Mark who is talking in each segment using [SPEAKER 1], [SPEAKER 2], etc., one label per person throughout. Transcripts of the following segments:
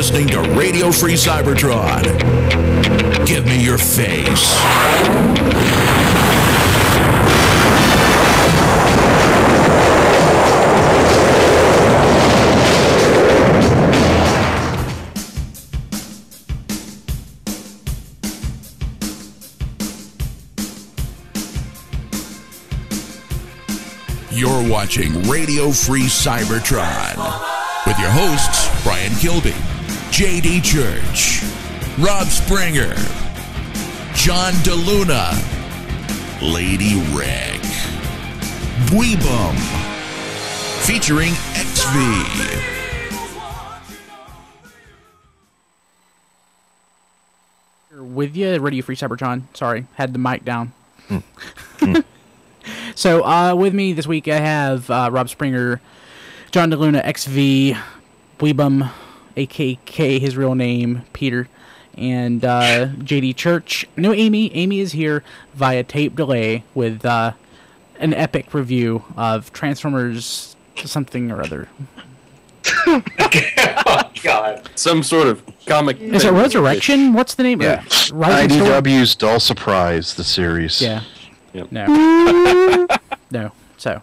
[SPEAKER 1] listening to Radio Free Cybertron. Give me your face. You're watching Radio Free Cybertron with your hosts, Brian Kilby, J.D. Church, Rob Springer, John DeLuna, Lady Rick, Dweebum, featuring XV.
[SPEAKER 2] With you, Radio Free Cybertron. Sorry, had the mic down. So, with me this week, I have Rob Springer, John DeLuna, XV, Dweebum, a.k.a. his real name, Peter, and J.D. Church. No Amy. Amy is here via tape delay with an epic review of Transformers something or other.
[SPEAKER 3] Oh, God. Some sort of comic.
[SPEAKER 2] Is it Resurrection? What's the name?
[SPEAKER 4] Yeah. IDW's Dull Surprise, the series.
[SPEAKER 2] Yeah.
[SPEAKER 3] Yep.
[SPEAKER 2] No. No. So.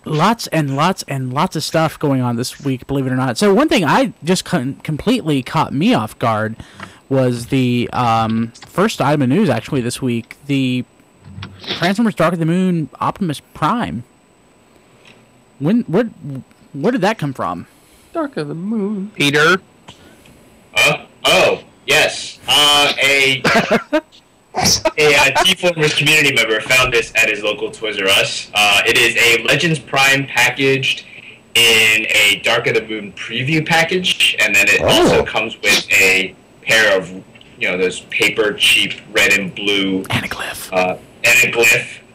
[SPEAKER 2] Lots and lots and lots of stuff going on this week, believe it or not. So one thing I just completely caught me off guard was the first item of news, actually, this week. The Transformers Dark of the Moon Optimus Prime. Where did that come from?
[SPEAKER 3] Dark of the Moon.
[SPEAKER 5] Peter? Yes. A T-Formers community member found this at his local Toys R Us. It is a Legends Prime packaged in a Dark of the Moon preview package, and then it also comes with a pair of, those paper cheap red and blue
[SPEAKER 2] Anaglyph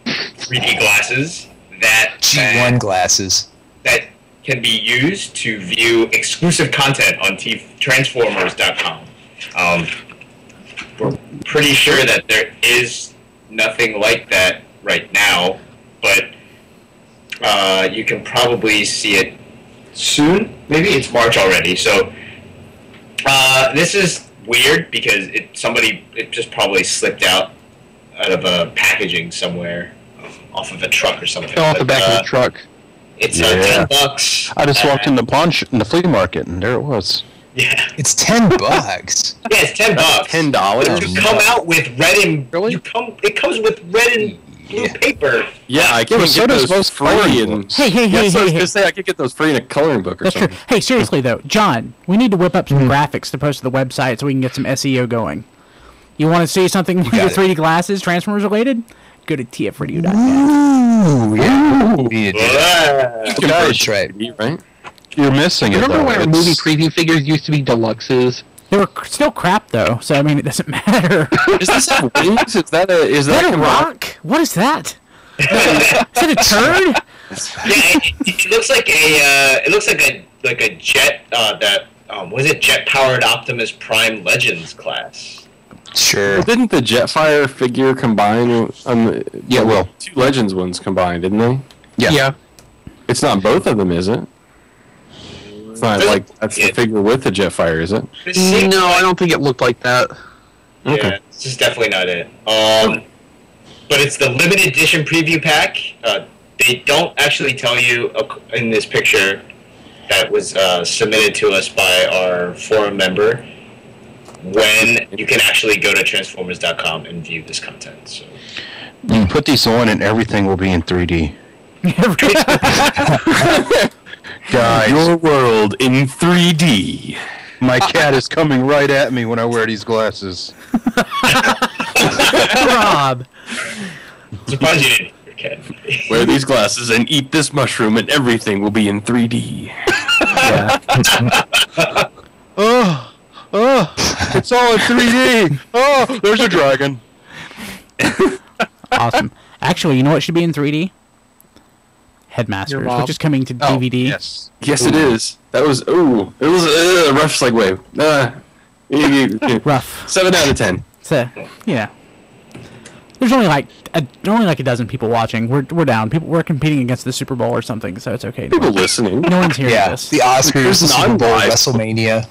[SPEAKER 5] 3D glasses that
[SPEAKER 6] G1 glasses
[SPEAKER 5] that can be used to view exclusive content on Transformers.com. We're pretty sure that there is nothing like that right now, but you can probably see it soon. Maybe it's March already. So this is weird because it just probably slipped out of a packaging somewhere, off of a truck or something.
[SPEAKER 4] Fell off the back of the truck.
[SPEAKER 5] It's $10.
[SPEAKER 4] I just walked in the flea market, and there it was.
[SPEAKER 5] Yeah.
[SPEAKER 6] It's $10.
[SPEAKER 5] Yeah, it's $10.
[SPEAKER 3] $10.
[SPEAKER 5] You come out with red and it comes with red and blue paper.
[SPEAKER 3] Yeah, I can get those free.
[SPEAKER 2] Hey.
[SPEAKER 3] I could get those free in a coloring book or
[SPEAKER 2] That's
[SPEAKER 3] something.
[SPEAKER 2] true. Hey, seriously though, John, we need to whip up some graphics to post to the website so we can get some SEO going. You want to see something with your 3D glasses, Transformers related? Go to tfradio.net.
[SPEAKER 6] Ooh, yeah. We need to do that.
[SPEAKER 4] Guys,
[SPEAKER 3] right?
[SPEAKER 4] You're missing it.
[SPEAKER 5] Remember when
[SPEAKER 4] our
[SPEAKER 5] movie preview figures used to be deluxes?
[SPEAKER 2] They were still crap though, so I mean it doesn't matter.
[SPEAKER 3] Does this have wings? Is that
[SPEAKER 2] a rock? What is that? Is that a turd?
[SPEAKER 5] Yeah, it looks like a jet was it jet powered Optimus Prime Legends class?
[SPEAKER 6] Sure.
[SPEAKER 3] Well, didn't the Jetfire figure combine? Two Legends ones combined, didn't they?
[SPEAKER 6] Yeah.
[SPEAKER 3] It's not both of them, is it? It's not like that's the figure with the Jetfire, is it?
[SPEAKER 5] No,
[SPEAKER 6] I don't think it looked like that.
[SPEAKER 3] Okay.
[SPEAKER 5] Yeah, this is definitely not it. But it's the limited edition preview pack. They don't actually tell you in this picture that was submitted to us by our forum member when you can actually go to Transformers.com and view this content. So
[SPEAKER 4] You can put these on and everything will be in 3D. Guys,
[SPEAKER 3] Your world in 3D.
[SPEAKER 4] my cat is coming right at me when I wear these glasses.
[SPEAKER 2] Rob.
[SPEAKER 5] surprised you didn't. Your cat.
[SPEAKER 3] Wear these glasses and eat this mushroom and everything will be in 3D.
[SPEAKER 4] It's all in 3D. Oh, there's a dragon.
[SPEAKER 2] Awesome. Actually, you know what should be in 3D? Headmasters, which is coming to DVD.
[SPEAKER 4] Yes.
[SPEAKER 3] Yes, it is. That was it was a rough segue.
[SPEAKER 2] Rough.
[SPEAKER 3] 7 out of 10.
[SPEAKER 2] So, yeah. There's only like a dozen people watching. We're down. We're competing against the Super Bowl or something, so it's okay.
[SPEAKER 3] People listening.
[SPEAKER 2] No one's hearing
[SPEAKER 7] Yeah,
[SPEAKER 2] this.
[SPEAKER 7] the Oscars, the Super Bowl,
[SPEAKER 3] non-live.
[SPEAKER 7] WrestleMania.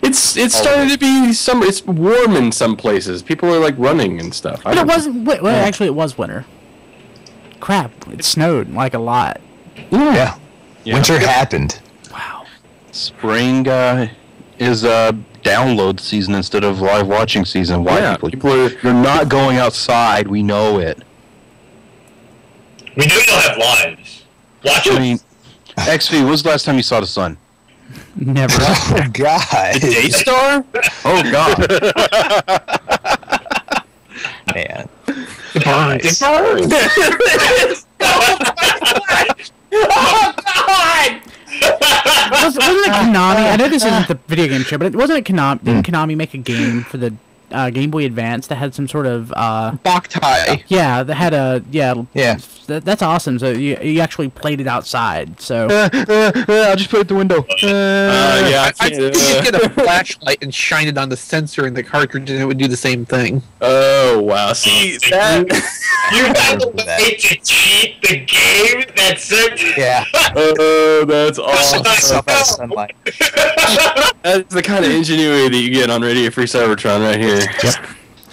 [SPEAKER 3] It's starting to be summer. It's warm in some places. People are like running and stuff.
[SPEAKER 2] But it wasn't. Well, actually, it was winter. Crap! It snowed like a lot.
[SPEAKER 7] Yeah. Winter happened.
[SPEAKER 2] Wow.
[SPEAKER 4] Spring is download season instead of live watching season. Why you're not going outside. We know it.
[SPEAKER 5] We know you don't have lives. Watch
[SPEAKER 4] I
[SPEAKER 5] it.
[SPEAKER 4] mean, XV, when was the last time you saw the sun?
[SPEAKER 2] Never.
[SPEAKER 7] Oh, God.
[SPEAKER 3] Daystar? Oh God.
[SPEAKER 7] Man.
[SPEAKER 6] It burns.
[SPEAKER 5] Oh God!
[SPEAKER 2] Wasn't it Konami? I know this isn't the video game show, but wasn't it Konami? Didn't Konami make a game for the Game Boy Advance that had some sort of
[SPEAKER 6] Boktai.
[SPEAKER 2] yeah, that had a
[SPEAKER 7] Yeah.
[SPEAKER 2] That's awesome. So you actually played it outside. So
[SPEAKER 4] I'll just put it at the window.
[SPEAKER 3] Yeah.
[SPEAKER 6] I think you get a flashlight and shine it on the sensor in the cartridge, and it would do the same thing.
[SPEAKER 3] Oh wow. See that?
[SPEAKER 5] You have a way to cheat the game. That's it.
[SPEAKER 7] Yeah.
[SPEAKER 3] Oh, that's awesome.
[SPEAKER 7] Stuff out of sunlight.
[SPEAKER 3] That's the kind of ingenuity that you get on Radio Free Cybertron right here.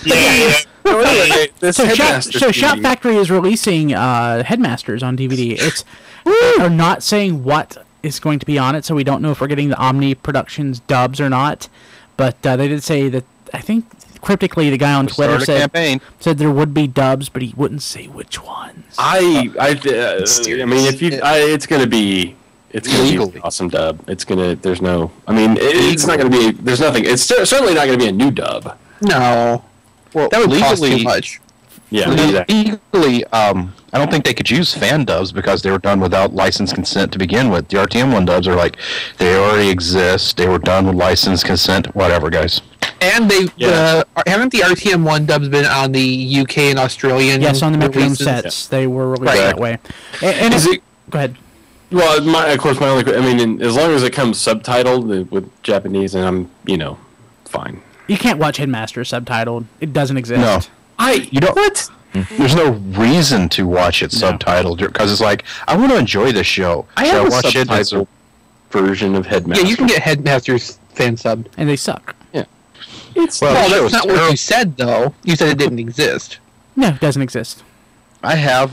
[SPEAKER 5] Yeah.
[SPEAKER 3] So anyway, this Headmasters
[SPEAKER 2] Shout
[SPEAKER 3] DVD.
[SPEAKER 2] Factory is releasing Headmasters on DVD. It's they're not saying what is going to be on it, so we don't know if we're getting the Omni Productions dubs or not. But they did say that, I think cryptically the guy on Twitter
[SPEAKER 4] Start a campaign.
[SPEAKER 2] said there would be dubs, but he wouldn't say which ones.
[SPEAKER 3] I mean, if you, it's gonna be an awesome dub. It's gonna. There's no. I mean, it's not gonna be. There's nothing. It's certainly not gonna be a new dub.
[SPEAKER 6] No.
[SPEAKER 4] Well,
[SPEAKER 6] That would cost
[SPEAKER 4] legally,
[SPEAKER 6] too much.
[SPEAKER 3] Yeah. Exactly.
[SPEAKER 4] legally, I don't think they could use fan dubs because they were done without license consent to begin with. The RTM1 dubs are like, they already exist. They were done with license consent. Whatever, guys.
[SPEAKER 6] And they
[SPEAKER 3] Yeah.
[SPEAKER 6] haven't the RTM1 dubs been on the UK and Australian?
[SPEAKER 2] Yes, on the Metronome
[SPEAKER 6] releases?
[SPEAKER 2] sets, they were released
[SPEAKER 6] Right.
[SPEAKER 2] that way. And
[SPEAKER 3] Is it?
[SPEAKER 2] go ahead.
[SPEAKER 3] Well, of course, my only. I mean, as long as it comes subtitled with Japanese, and I'm, fine.
[SPEAKER 2] You can't watch Headmasters subtitled. It doesn't exist.
[SPEAKER 4] No.
[SPEAKER 3] You don't. What?
[SPEAKER 4] There's no reason to watch it subtitled because it's like, I want to enjoy this show.
[SPEAKER 3] I
[SPEAKER 4] So
[SPEAKER 3] have a
[SPEAKER 4] watch it as
[SPEAKER 3] subtitle version of Headmasters.
[SPEAKER 6] Yeah, you can get Headmasters fan subbed.
[SPEAKER 2] And they suck.
[SPEAKER 3] It's
[SPEAKER 4] Well,
[SPEAKER 6] Well,
[SPEAKER 4] the
[SPEAKER 6] that's
[SPEAKER 4] show's
[SPEAKER 6] not what
[SPEAKER 4] terrible.
[SPEAKER 6] you said, though. You said it didn't exist.
[SPEAKER 2] No, it doesn't exist.
[SPEAKER 4] I have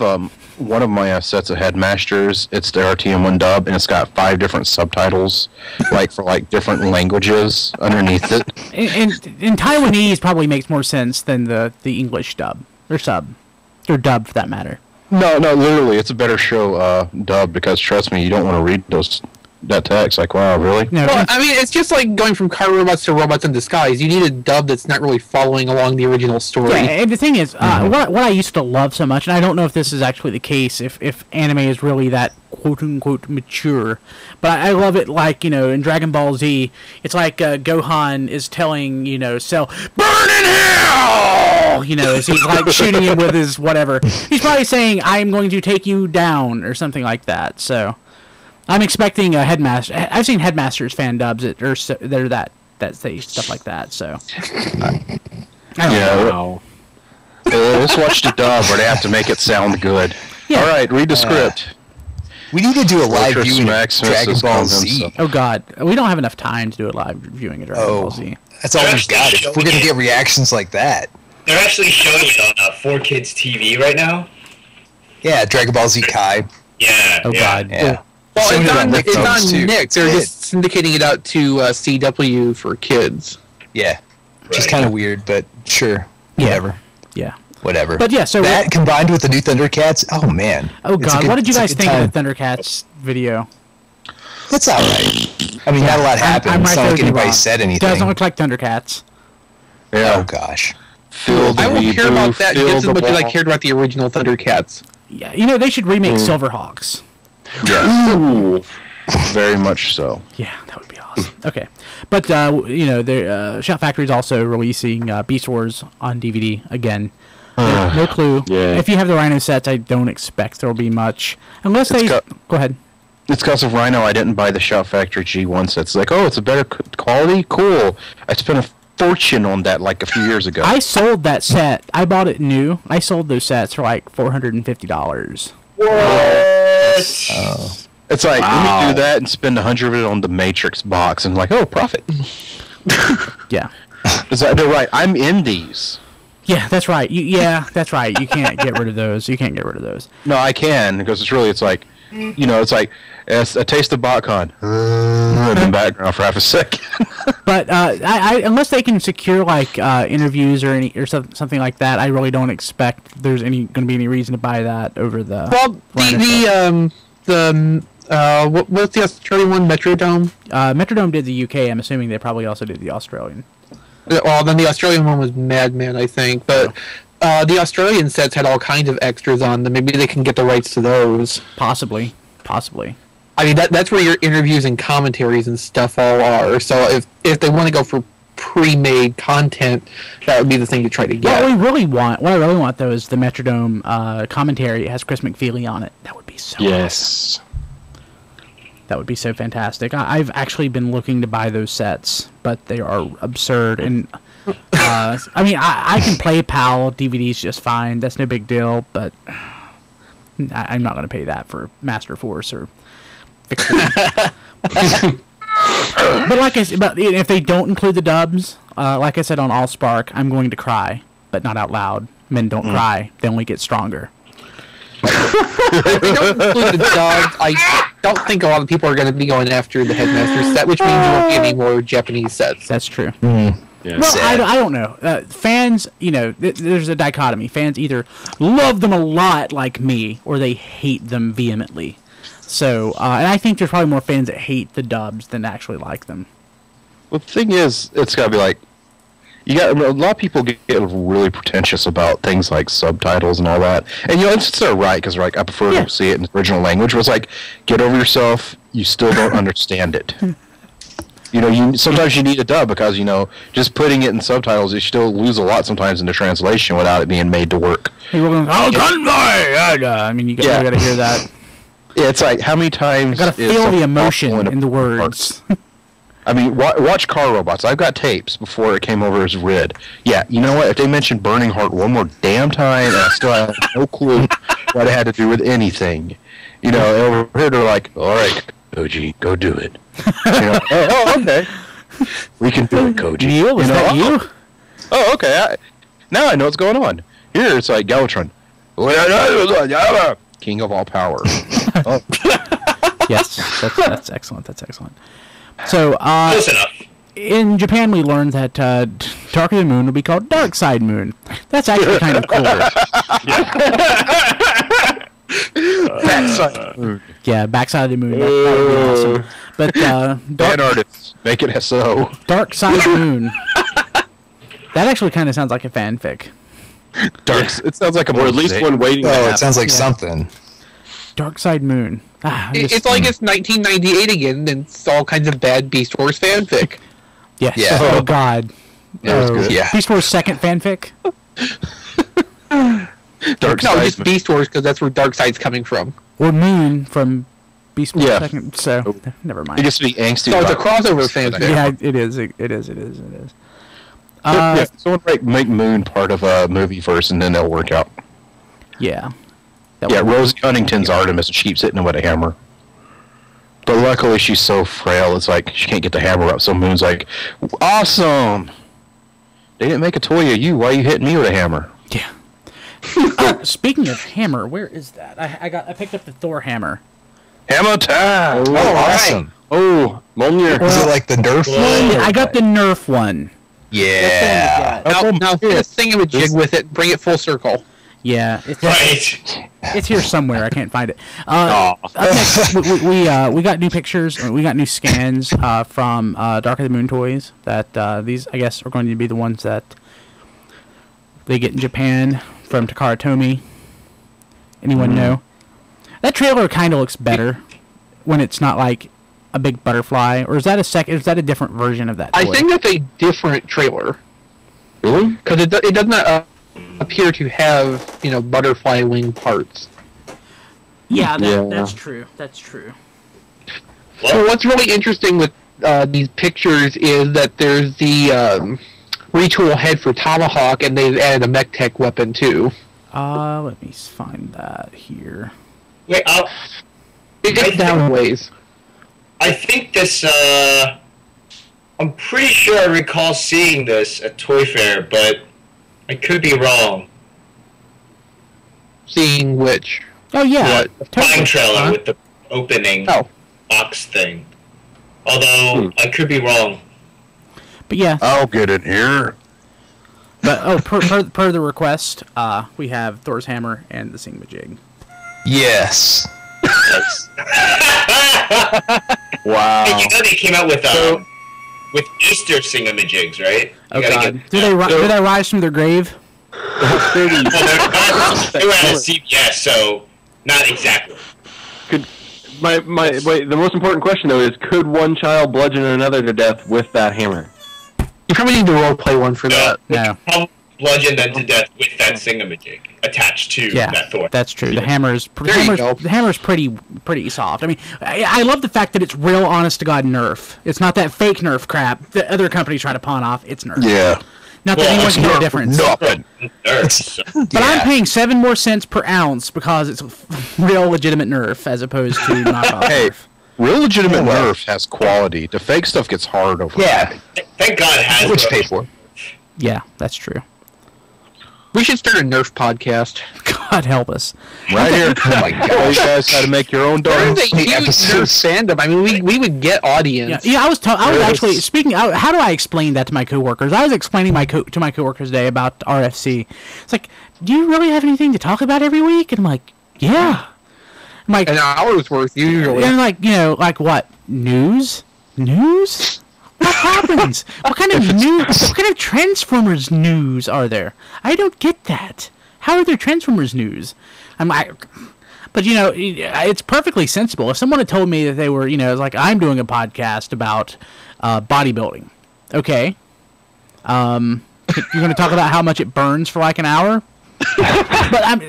[SPEAKER 4] one of my sets of Headmasters. It's the RTM1 dub, and it's got 5 different subtitles, for different languages underneath it.
[SPEAKER 2] And Taiwanese probably makes more sense than the English dub or sub or dub for that matter.
[SPEAKER 4] No, literally, it's a better show dub because trust me, you don't want to read that text. Like, wow, really?
[SPEAKER 2] No,
[SPEAKER 6] Well, I mean, it's just like going from car robots to robots in disguise. You need a dub that's not really following along the original story.
[SPEAKER 2] yeah, and the thing is, what I used to love so much, and I don't know if this is actually the case, if anime is really that quote-unquote mature, but I love it like, in Dragon Ball Z, it's like Gohan is telling, Cell, burn in hell! As he's like shooting him with his whatever. He's probably saying, I'm going to take you down, or something like that, so... I'm expecting a Headmaster. I've seen Headmasters fan dubs they're that say stuff like that. So I don't know.
[SPEAKER 4] Let's watch the dub, or they have to make it sound good.
[SPEAKER 2] Yeah.
[SPEAKER 4] All right, read the script.
[SPEAKER 7] We need to do a live
[SPEAKER 4] Fortress
[SPEAKER 7] viewing of
[SPEAKER 4] Maximus
[SPEAKER 7] Dragon
[SPEAKER 4] is
[SPEAKER 7] Ball
[SPEAKER 4] calling
[SPEAKER 7] Z.
[SPEAKER 4] himself.
[SPEAKER 2] Oh God, we don't have enough time to do a live viewing of Dragon Ball Z.
[SPEAKER 7] That's all we've got. If we're going to get reactions like that.
[SPEAKER 5] They're actually showing it on 4Kids TV right now.
[SPEAKER 7] Yeah, Dragon Ball Z Kai.
[SPEAKER 5] Yeah.
[SPEAKER 2] Oh
[SPEAKER 5] yeah.
[SPEAKER 2] God.
[SPEAKER 7] Yeah.
[SPEAKER 6] Well,
[SPEAKER 7] Send it on
[SPEAKER 6] it's
[SPEAKER 7] Netflix,
[SPEAKER 6] on
[SPEAKER 7] too.
[SPEAKER 6] Nick. They're just syndicating it out to CW for kids.
[SPEAKER 7] Yeah. Which is
[SPEAKER 5] Right.
[SPEAKER 7] kind of weird, but sure. Whatever.
[SPEAKER 2] Yeah.
[SPEAKER 7] Whatever.
[SPEAKER 2] But yeah, so
[SPEAKER 7] that combined with the new Thundercats, oh man.
[SPEAKER 2] oh
[SPEAKER 7] It's a
[SPEAKER 2] God,
[SPEAKER 7] good-
[SPEAKER 2] what did you
[SPEAKER 7] it's a
[SPEAKER 2] guys
[SPEAKER 7] good
[SPEAKER 2] think
[SPEAKER 7] time.
[SPEAKER 2] of the Thundercats video?
[SPEAKER 7] It's alright. I mean, not a lot happened.
[SPEAKER 2] I'm
[SPEAKER 7] It's
[SPEAKER 2] right
[SPEAKER 7] not
[SPEAKER 2] there
[SPEAKER 7] like
[SPEAKER 2] with you,
[SPEAKER 7] anybody
[SPEAKER 2] Rob.
[SPEAKER 7] said anything.
[SPEAKER 2] Doesn't look like Thundercats.
[SPEAKER 4] Yeah.
[SPEAKER 7] Oh gosh.
[SPEAKER 4] Fill the
[SPEAKER 6] I won't care
[SPEAKER 4] reboot,
[SPEAKER 6] about that
[SPEAKER 4] fill
[SPEAKER 6] just as
[SPEAKER 4] the
[SPEAKER 6] much as I
[SPEAKER 4] ball.
[SPEAKER 6] cared about the original Thundercats.
[SPEAKER 2] Yeah, they should remake Silverhawks.
[SPEAKER 4] Yes,
[SPEAKER 3] Ooh.
[SPEAKER 4] very much so.
[SPEAKER 2] Yeah, that would be awesome. Okay, but Shout Factory is also releasing Beast Wars on DVD again. No clue.
[SPEAKER 3] Yeah.
[SPEAKER 2] If you have the Rhino sets, I don't expect there will be much, unless they
[SPEAKER 4] got-
[SPEAKER 2] go ahead.
[SPEAKER 4] It's because of Rhino. I didn't buy the Shout Factory G1 sets. Like, oh, it's a better quality. Cool. I spent fortune on that like a few years ago.
[SPEAKER 2] I sold that set. I bought it new. I sold those sets for like $450.
[SPEAKER 5] What?
[SPEAKER 4] It's like, let me do that and spend $100 of it on the Matrix box, and like, oh, profit.
[SPEAKER 2] Yeah.
[SPEAKER 4] They're right. I'm in these.
[SPEAKER 2] Yeah, that's right. That's right. You can't get rid of those. You can't get rid of those.
[SPEAKER 4] No, I can, because it's like, it's a taste of BotCon in the background for half a second.
[SPEAKER 2] But I unless they can secure like interviews or something like that, I really don't expect there's going to be any reason to buy that over the.
[SPEAKER 6] Well, what's the Australian one? Metrodome.
[SPEAKER 2] Metrodome did the UK. I'm assuming they probably also did the Australian.
[SPEAKER 6] Well, then the Australian one was Madman, I think. But the Australian sets had all kinds of extras on them. Maybe they can get the rights to those.
[SPEAKER 2] Possibly.
[SPEAKER 6] I mean, that's where your interviews and commentaries and stuff all are. So if they want to go for pre-made content, that would be the thing to try to get.
[SPEAKER 2] What I really want though is the Metrodome commentary. It has Chris McFeely on it. That would be so awesome. That would be so fantastic. I've actually been looking to buy those sets, but they are absurd. And I mean, I can play PAL DVDs just fine. That's no big deal. But I'm not going to pay that for Master Force or Victory. But like I said, if they don't include the dubs, like I said on AllSpark, I'm going to cry, but not out loud. Men don't cry; they only get stronger.
[SPEAKER 6] If they don't include the dubs, I don't think a lot of people are going to be going after the Headmasters set, which means you won't get any more Japanese sets.
[SPEAKER 2] That's true.
[SPEAKER 3] Yeah.
[SPEAKER 2] Well, I don't know. Fans, there's a dichotomy. Fans either love them a lot, like me, or they hate them vehemently. So, and I think there's probably more fans that hate the dubs than actually like them.
[SPEAKER 4] Well, the thing is, it's got to be like, a lot of people get really pretentious about things like subtitles and all that. And, it's they're right, because like, I prefer to see it in the original language. But it's like, get over yourself. You still don't understand it. Sometimes you need a dub because, just putting it in subtitles, you still lose a lot sometimes in the translation without it being made to work.
[SPEAKER 2] People going, I mean, you got to hear that.
[SPEAKER 4] Yeah, it's like, how many times...
[SPEAKER 2] You got to feel the emotion in the words.
[SPEAKER 4] I mean, watch Car Robots. I've got tapes before it came over as Rid. Yeah, you know what? If they mentioned Burning Heart one more damn time, and I still have no clue what it had to do with anything. Over here they're like, all right, Koji, go do it. Okay. We can do it, Koji.
[SPEAKER 2] Neil, is that you?
[SPEAKER 4] Oh, okay. Now I know what's going on. Here, it's like Galvatron. King of all power. Oh.
[SPEAKER 2] Yes, that's excellent. That's excellent. So,
[SPEAKER 5] close enough.
[SPEAKER 2] In Japan, we learned that Dark of the Moon will be called Dark Side Moon. That's actually kind of cooler.
[SPEAKER 4] Backside of the Moon.
[SPEAKER 2] Yeah, Backside of the Moon. That would be awesome. But
[SPEAKER 4] bad artists, make it SO.
[SPEAKER 2] Dark Side Moon. That actually kind of sounds like a fanfic.
[SPEAKER 4] It sounds like
[SPEAKER 3] or at least one waiting.
[SPEAKER 7] Oh, it sounds like something.
[SPEAKER 2] Dark Side Moon.
[SPEAKER 6] It's like it's 1998 again, and it's all kinds of bad Beast Wars fanfic.
[SPEAKER 2] Yes.
[SPEAKER 7] Yeah.
[SPEAKER 2] Oh God.
[SPEAKER 7] Yeah.
[SPEAKER 2] Beast Wars second fanfic.
[SPEAKER 6] Just Beast Wars, because that's where Darkseid's coming from.
[SPEAKER 2] Or Moon from Beast Wars second. So never mind.
[SPEAKER 4] It used to be angsty.
[SPEAKER 6] So it's a crossover fanfic.
[SPEAKER 2] Yeah, it is. It is.
[SPEAKER 4] Someone make Moon part of a movie first, and then it'll work out.
[SPEAKER 2] Yeah.
[SPEAKER 4] Rosie Huntington's Artemis, and she keeps hitting him with a hammer. But luckily, she's so frail, it's like she can't get the hammer up. So Moon's like, awesome! They didn't make a toy of you. Why are you hitting me with a hammer?
[SPEAKER 2] Yeah. Speaking of hammer, where is that? I picked up the Thor hammer.
[SPEAKER 4] Hammer time!
[SPEAKER 7] Oh, awesome.
[SPEAKER 3] Oh, Mjolnir.
[SPEAKER 7] Is it like the Nerf one?
[SPEAKER 2] I got the Nerf one.
[SPEAKER 7] Yeah.
[SPEAKER 6] Now this thing with jig with it, bring it full circle.
[SPEAKER 2] Yeah,
[SPEAKER 5] Right.
[SPEAKER 2] It's here somewhere. I can't find it. Up next, we got new pictures. We got new scans from Dark of the Moon toys. That these, I guess, are going to be the ones that they get in Japan from Takara Tomy. Anyone know? That trailer kind of looks better when it's not like a big butterfly, or is that a different version of that toy?
[SPEAKER 6] I think that's a different trailer.
[SPEAKER 3] Really?
[SPEAKER 6] Because it does not appear to have butterfly wing parts.
[SPEAKER 2] Yeah, that's true. That's true.
[SPEAKER 6] So what's really interesting with these pictures is that there's the retool head for Tomahawk, and they've added a mech tech weapon too.
[SPEAKER 2] Let me find that here.
[SPEAKER 5] Wait,
[SPEAKER 6] It's down ways.
[SPEAKER 5] I think this, I'm pretty sure I recall seeing this at Toy Fair, but I could be wrong.
[SPEAKER 6] Seeing which?
[SPEAKER 2] Oh yeah,
[SPEAKER 5] The time trailer
[SPEAKER 6] Huh?
[SPEAKER 5] with the opening
[SPEAKER 6] Oh.
[SPEAKER 5] box thing. Although, I could be wrong.
[SPEAKER 2] but yeah.
[SPEAKER 4] I'll get in here.
[SPEAKER 2] But per the request, we have Thor's hammer and the Singmajig.
[SPEAKER 7] Yes.
[SPEAKER 3] Wow.
[SPEAKER 5] Hey, you know they came out with Easter singamajigs, right?
[SPEAKER 2] Oh god, do they rise from their grave?
[SPEAKER 5] They were at a CVS, so not exactly.
[SPEAKER 3] Wait, the most important question though is, could one child bludgeon another to death with that hammer?
[SPEAKER 6] You probably need to roleplay one for that.
[SPEAKER 2] No.
[SPEAKER 5] Probably bludgeon them to death with that singamajig attached to that Thor.
[SPEAKER 2] That's true. The hammer's
[SPEAKER 6] go.
[SPEAKER 2] the hammer's pretty soft. I mean, I love the fact that it's real, honest to god Nerf. It's not that fake Nerf crap that other companies try to pawn off. It's Nerf.
[SPEAKER 4] Yeah.
[SPEAKER 2] Not that anyone can know the difference. But I'm paying 7 more cents per ounce because it's real, legitimate Nerf as opposed to knockoff
[SPEAKER 4] Hey,
[SPEAKER 2] Nerf.
[SPEAKER 4] real legitimate Nerf has quality. The fake stuff gets hard over.
[SPEAKER 7] Yeah.
[SPEAKER 5] Thank God it has.
[SPEAKER 7] What you pay for?
[SPEAKER 2] Yeah, that's true.
[SPEAKER 6] We should start a Nerf podcast.
[SPEAKER 2] God help us.
[SPEAKER 4] Right here.
[SPEAKER 7] Oh my
[SPEAKER 4] Show
[SPEAKER 7] gosh.
[SPEAKER 4] you guys how to make your own
[SPEAKER 6] There's
[SPEAKER 4] darts.
[SPEAKER 6] a huge Nerf fandom. I mean, we would get audience.
[SPEAKER 2] Yeah, I was actually speaking. How do I explain that to my coworkers? I was explaining to my coworkers today about RFC. It's like, do you really have anything to talk about every week? And I'm like, yeah. I'm like,
[SPEAKER 6] An hour's worth usually.
[SPEAKER 2] and like, like what? News? What happens? What kind of news? What kind of Transformers news are there? I don't get that. How are there Transformers news? But it's perfectly sensible. If someone had told me that they were, it's like I'm doing a podcast about bodybuilding. Okay. You're going to talk about how much it burns for like an hour. But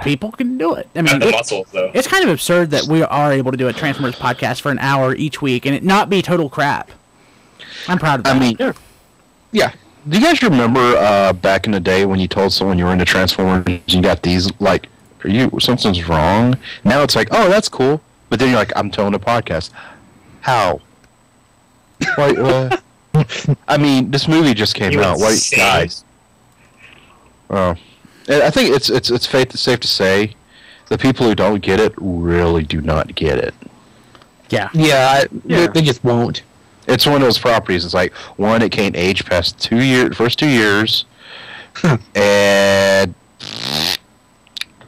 [SPEAKER 2] people can do it. I mean,
[SPEAKER 5] Not the muscles, though.
[SPEAKER 2] it's kind of absurd that we are able to do a Transformers podcast for an hour each week and it not be total crap. I'm proud of that.
[SPEAKER 4] I mean,
[SPEAKER 6] Yeah.
[SPEAKER 4] do you guys remember back in the day when you told someone you were into Transformers, you got these, like, something's wrong? Now it's like, oh, that's cool. But then you're like, I'm telling a podcast. How? Like, I mean, this movie just came out. What, guys? Oh. I think it's safe to say the people who don't get it really do not get it.
[SPEAKER 2] yeah.
[SPEAKER 6] Yeah, they just won't.
[SPEAKER 4] It's one of those properties. It's like, one, it can't age past first 2 years, and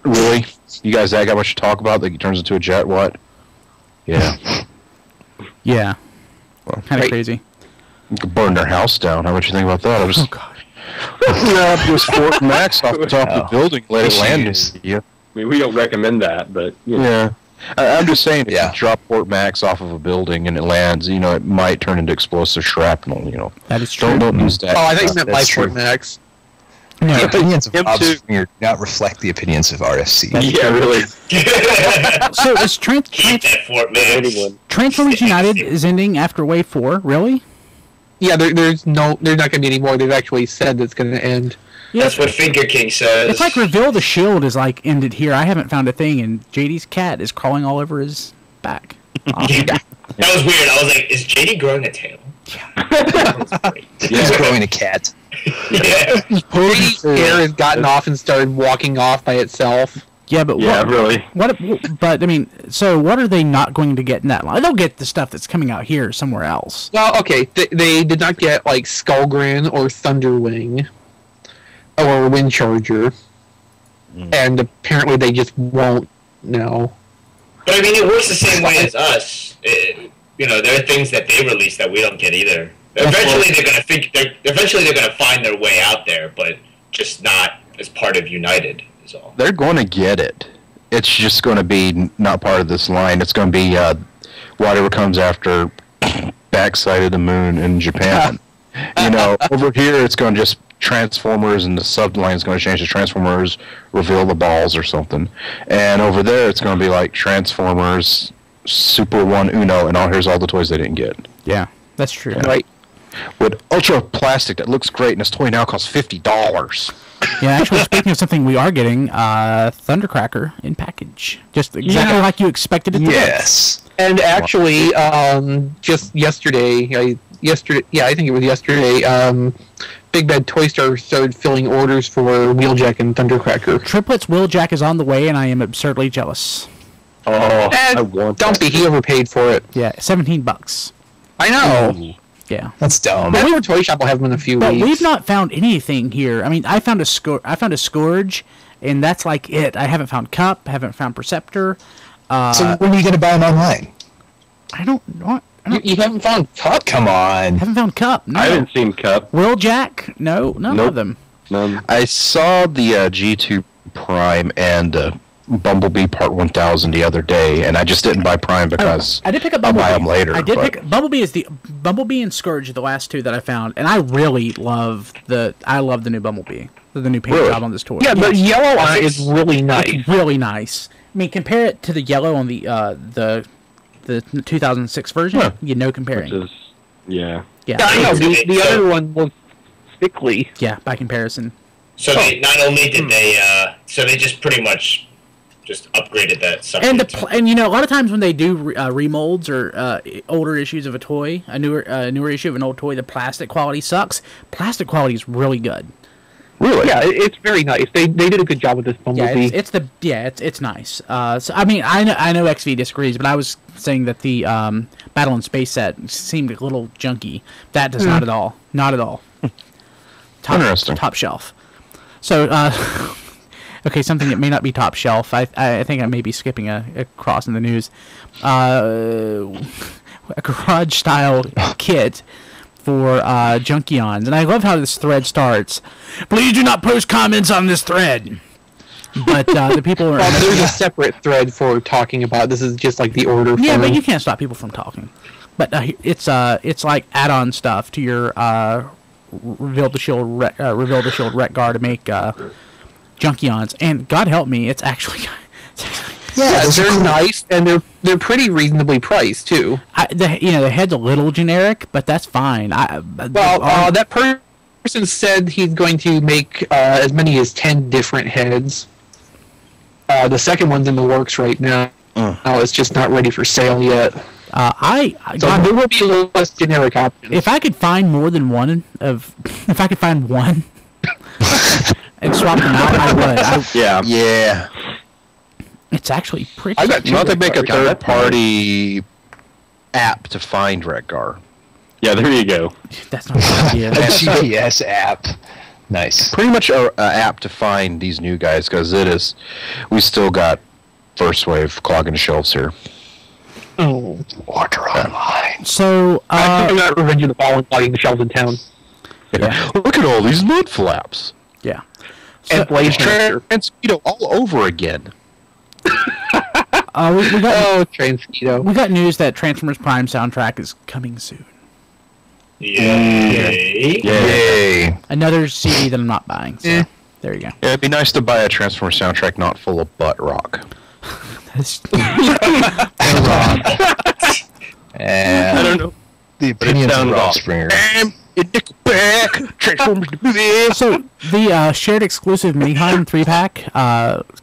[SPEAKER 4] really, you guys that got much to talk about that turns into a jet? What? Yeah.
[SPEAKER 2] Yeah.
[SPEAKER 4] Well,
[SPEAKER 2] Kind of crazy.
[SPEAKER 4] you could burn their house down. How much you think about that? I'll just
[SPEAKER 2] Oh god.
[SPEAKER 4] grab this Fort Max off the top of the building, let it land in you.
[SPEAKER 3] I mean, we don't recommend that, but you know.
[SPEAKER 4] Yeah. I'm just saying, if
[SPEAKER 7] Yeah.
[SPEAKER 4] you drop Fort Max off of a building and it lands, it might turn into explosive shrapnel,
[SPEAKER 2] That is true.
[SPEAKER 4] Don't use that.
[SPEAKER 6] Oh, I think you meant
[SPEAKER 7] That's
[SPEAKER 6] Life Fort
[SPEAKER 7] true.
[SPEAKER 6] Max.
[SPEAKER 7] The
[SPEAKER 2] No.
[SPEAKER 7] opinions of
[SPEAKER 4] Him
[SPEAKER 7] Bob
[SPEAKER 4] too.
[SPEAKER 7] Springer do not reflect the opinions of RFC.
[SPEAKER 3] Yeah, really.
[SPEAKER 2] So is
[SPEAKER 5] Keep that Fort Max.
[SPEAKER 2] Transformers United is ending after Wave 4? Really?
[SPEAKER 6] Yeah, there's not going to be any more. They've actually said it's going to end.
[SPEAKER 2] Yeah.
[SPEAKER 5] That's what Finger King says.
[SPEAKER 2] It's like Reveal the Shield is like ended here. I haven't found a thing, and JD's cat is crawling all over his back.
[SPEAKER 5] That was weird. I was like, is JD growing a tail?
[SPEAKER 7] He's growing a cat.
[SPEAKER 5] Yeah.
[SPEAKER 6] Brady's hair has gotten off and started walking off by itself.
[SPEAKER 2] Yeah, but
[SPEAKER 3] Yeah, really.
[SPEAKER 2] But I mean, so what are they not going to get in that line? They'll get the stuff that's coming out here somewhere else.
[SPEAKER 6] Well, okay, they did not get like Skullgrin or Thunderwing or Windcharger, and apparently they just won't now.
[SPEAKER 5] But I mean, it works the same way as us. There are things that they release that we don't get either. Eventually, they're gonna find their way out there, but just not as part of United. Is all.
[SPEAKER 4] They're going to get it. It's just going to be not part of this line. It's going to be whatever comes after Backside of the Moon in Japan. Over here it's going to just Transformers, and the subline is going to change to Transformers Reveal the Balls or something. And over there it's going to be like Transformers Super 1 Uno, and here's all the toys they didn't get.
[SPEAKER 2] Yeah, that's true.
[SPEAKER 6] Right.
[SPEAKER 4] with ultra plastic that looks great, and this toy now costs $50.
[SPEAKER 2] Yeah, actually, speaking of something we are getting, Thundercracker in package, just exactly like you expected it to.
[SPEAKER 7] Yes.
[SPEAKER 6] And actually, just yesterday, I think it was yesterday, Big Bad Toy Store started filling orders for Wheeljack and Thundercracker.
[SPEAKER 2] Triplets Wheeljack is on the way, and I am absurdly jealous.
[SPEAKER 3] Oh, I want
[SPEAKER 6] Don't be, he overpaid for it.
[SPEAKER 2] Yeah, $17.
[SPEAKER 6] I know.
[SPEAKER 2] Yeah,
[SPEAKER 7] That's dumb.
[SPEAKER 6] But our toy shop will have them in a few
[SPEAKER 2] but
[SPEAKER 6] weeks.
[SPEAKER 2] we've not found anything here. I mean, I found a Scourge, and that's like it. I haven't found Cup. I haven't found Perceptor.
[SPEAKER 7] So when are you going to buy them online?
[SPEAKER 2] I don't know.
[SPEAKER 6] You haven't found Cup?
[SPEAKER 7] Come on.
[SPEAKER 2] Haven't found Cup. No.
[SPEAKER 3] I haven't seen Cup.
[SPEAKER 2] Wheeljack? No, none
[SPEAKER 3] Nope.
[SPEAKER 2] of them.
[SPEAKER 3] None.
[SPEAKER 4] I saw the G2 Prime and Bumblebee Part 1000 the other day, and I just didn't buy Prime because
[SPEAKER 2] I did pick up
[SPEAKER 4] I'll
[SPEAKER 2] Bumblebee.
[SPEAKER 4] buy them later.
[SPEAKER 2] I did
[SPEAKER 4] but-
[SPEAKER 2] pick Bumblebee and Scourge are the last two that I found, and I really love the new Bumblebee, the new paint
[SPEAKER 4] Really?
[SPEAKER 2] job on this toy.
[SPEAKER 6] Yeah, the yellow on it is really nice.
[SPEAKER 2] It's really nice. I mean, compare it to the yellow on the 2006 version.
[SPEAKER 4] Huh.
[SPEAKER 2] You know, comparing.
[SPEAKER 3] Which is, yeah.
[SPEAKER 6] Yeah, I know. The other one was thickly.
[SPEAKER 2] Yeah, by comparison.
[SPEAKER 5] So they not only did they, so they just pretty much just upgraded that stuff.
[SPEAKER 2] And you know, a lot of times when they do remolds or older issues of a toy, a newer issue of an old toy, the plastic quality sucks. Plastic quality is really good.
[SPEAKER 4] Really?
[SPEAKER 6] Yeah, it's very nice. They did a good job with this Bumblebee.
[SPEAKER 2] It's nice. So I mean, I know XV disagrees, but I was saying that the Battle in Space set seemed a little junky. That does not at all. Not at all.
[SPEAKER 4] Interesting.
[SPEAKER 2] Top shelf. So, okay, something that may not be top shelf. I think I may be skipping a cross in the news. A garage style kit for Junkions, and I love how this thread starts. Please do not post comments on this thread. But the people are.
[SPEAKER 6] Well, there's a separate thread for talking about. This is just like the order.
[SPEAKER 2] Yeah,
[SPEAKER 6] form.
[SPEAKER 2] but you can't stop people from talking. But it's like add-on stuff to your Reveal the Shield Rec Guard to make Junkions, and God help me, it's actually.
[SPEAKER 7] Yeah,
[SPEAKER 6] they're nice, and they're pretty reasonably priced too.
[SPEAKER 2] The head's a little generic, but that's fine.
[SPEAKER 6] That person said he's going to make as many as 10 different heads. The second one's in the works right now. It's just not ready for sale yet.
[SPEAKER 2] There
[SPEAKER 6] will be a little less generic options.
[SPEAKER 2] If I could find more than one and swap them out, I would.
[SPEAKER 4] Yeah.
[SPEAKER 2] It's actually pretty.
[SPEAKER 6] I got two.
[SPEAKER 4] Not to make a
[SPEAKER 6] Rec-Gars.
[SPEAKER 4] third-party app to find Rec-Gar.
[SPEAKER 3] Yeah, there you go.
[SPEAKER 2] That's not a good idea.
[SPEAKER 7] A GPS app. Nice.
[SPEAKER 4] Pretty much a app to find these new guys, because we still got first wave clogging shelves here.
[SPEAKER 6] Oh.
[SPEAKER 7] Order online.
[SPEAKER 2] So,
[SPEAKER 6] I'm not Revenge of the Fallen clogging the shelves in town.
[SPEAKER 2] Yeah.
[SPEAKER 4] Look at all these mud flaps.
[SPEAKER 2] yeah.
[SPEAKER 6] And Blazemaster.
[SPEAKER 4] Transmito all over again.
[SPEAKER 2] We got
[SPEAKER 6] Transmito.
[SPEAKER 2] we got news that Transformers Prime soundtrack is coming soon.
[SPEAKER 5] Yay.
[SPEAKER 4] Yay.
[SPEAKER 2] Another CD that I'm not buying. So there you go.
[SPEAKER 4] Yeah, it'd be nice to buy a Transformers soundtrack not full of butt rock.
[SPEAKER 7] And
[SPEAKER 3] I don't know.
[SPEAKER 7] the opinions of
[SPEAKER 3] sounds
[SPEAKER 7] Rob
[SPEAKER 3] awesome.
[SPEAKER 7] Springer.
[SPEAKER 4] Nickelback, Transformers the movie.
[SPEAKER 2] So the shared exclusive Minihime 3-pack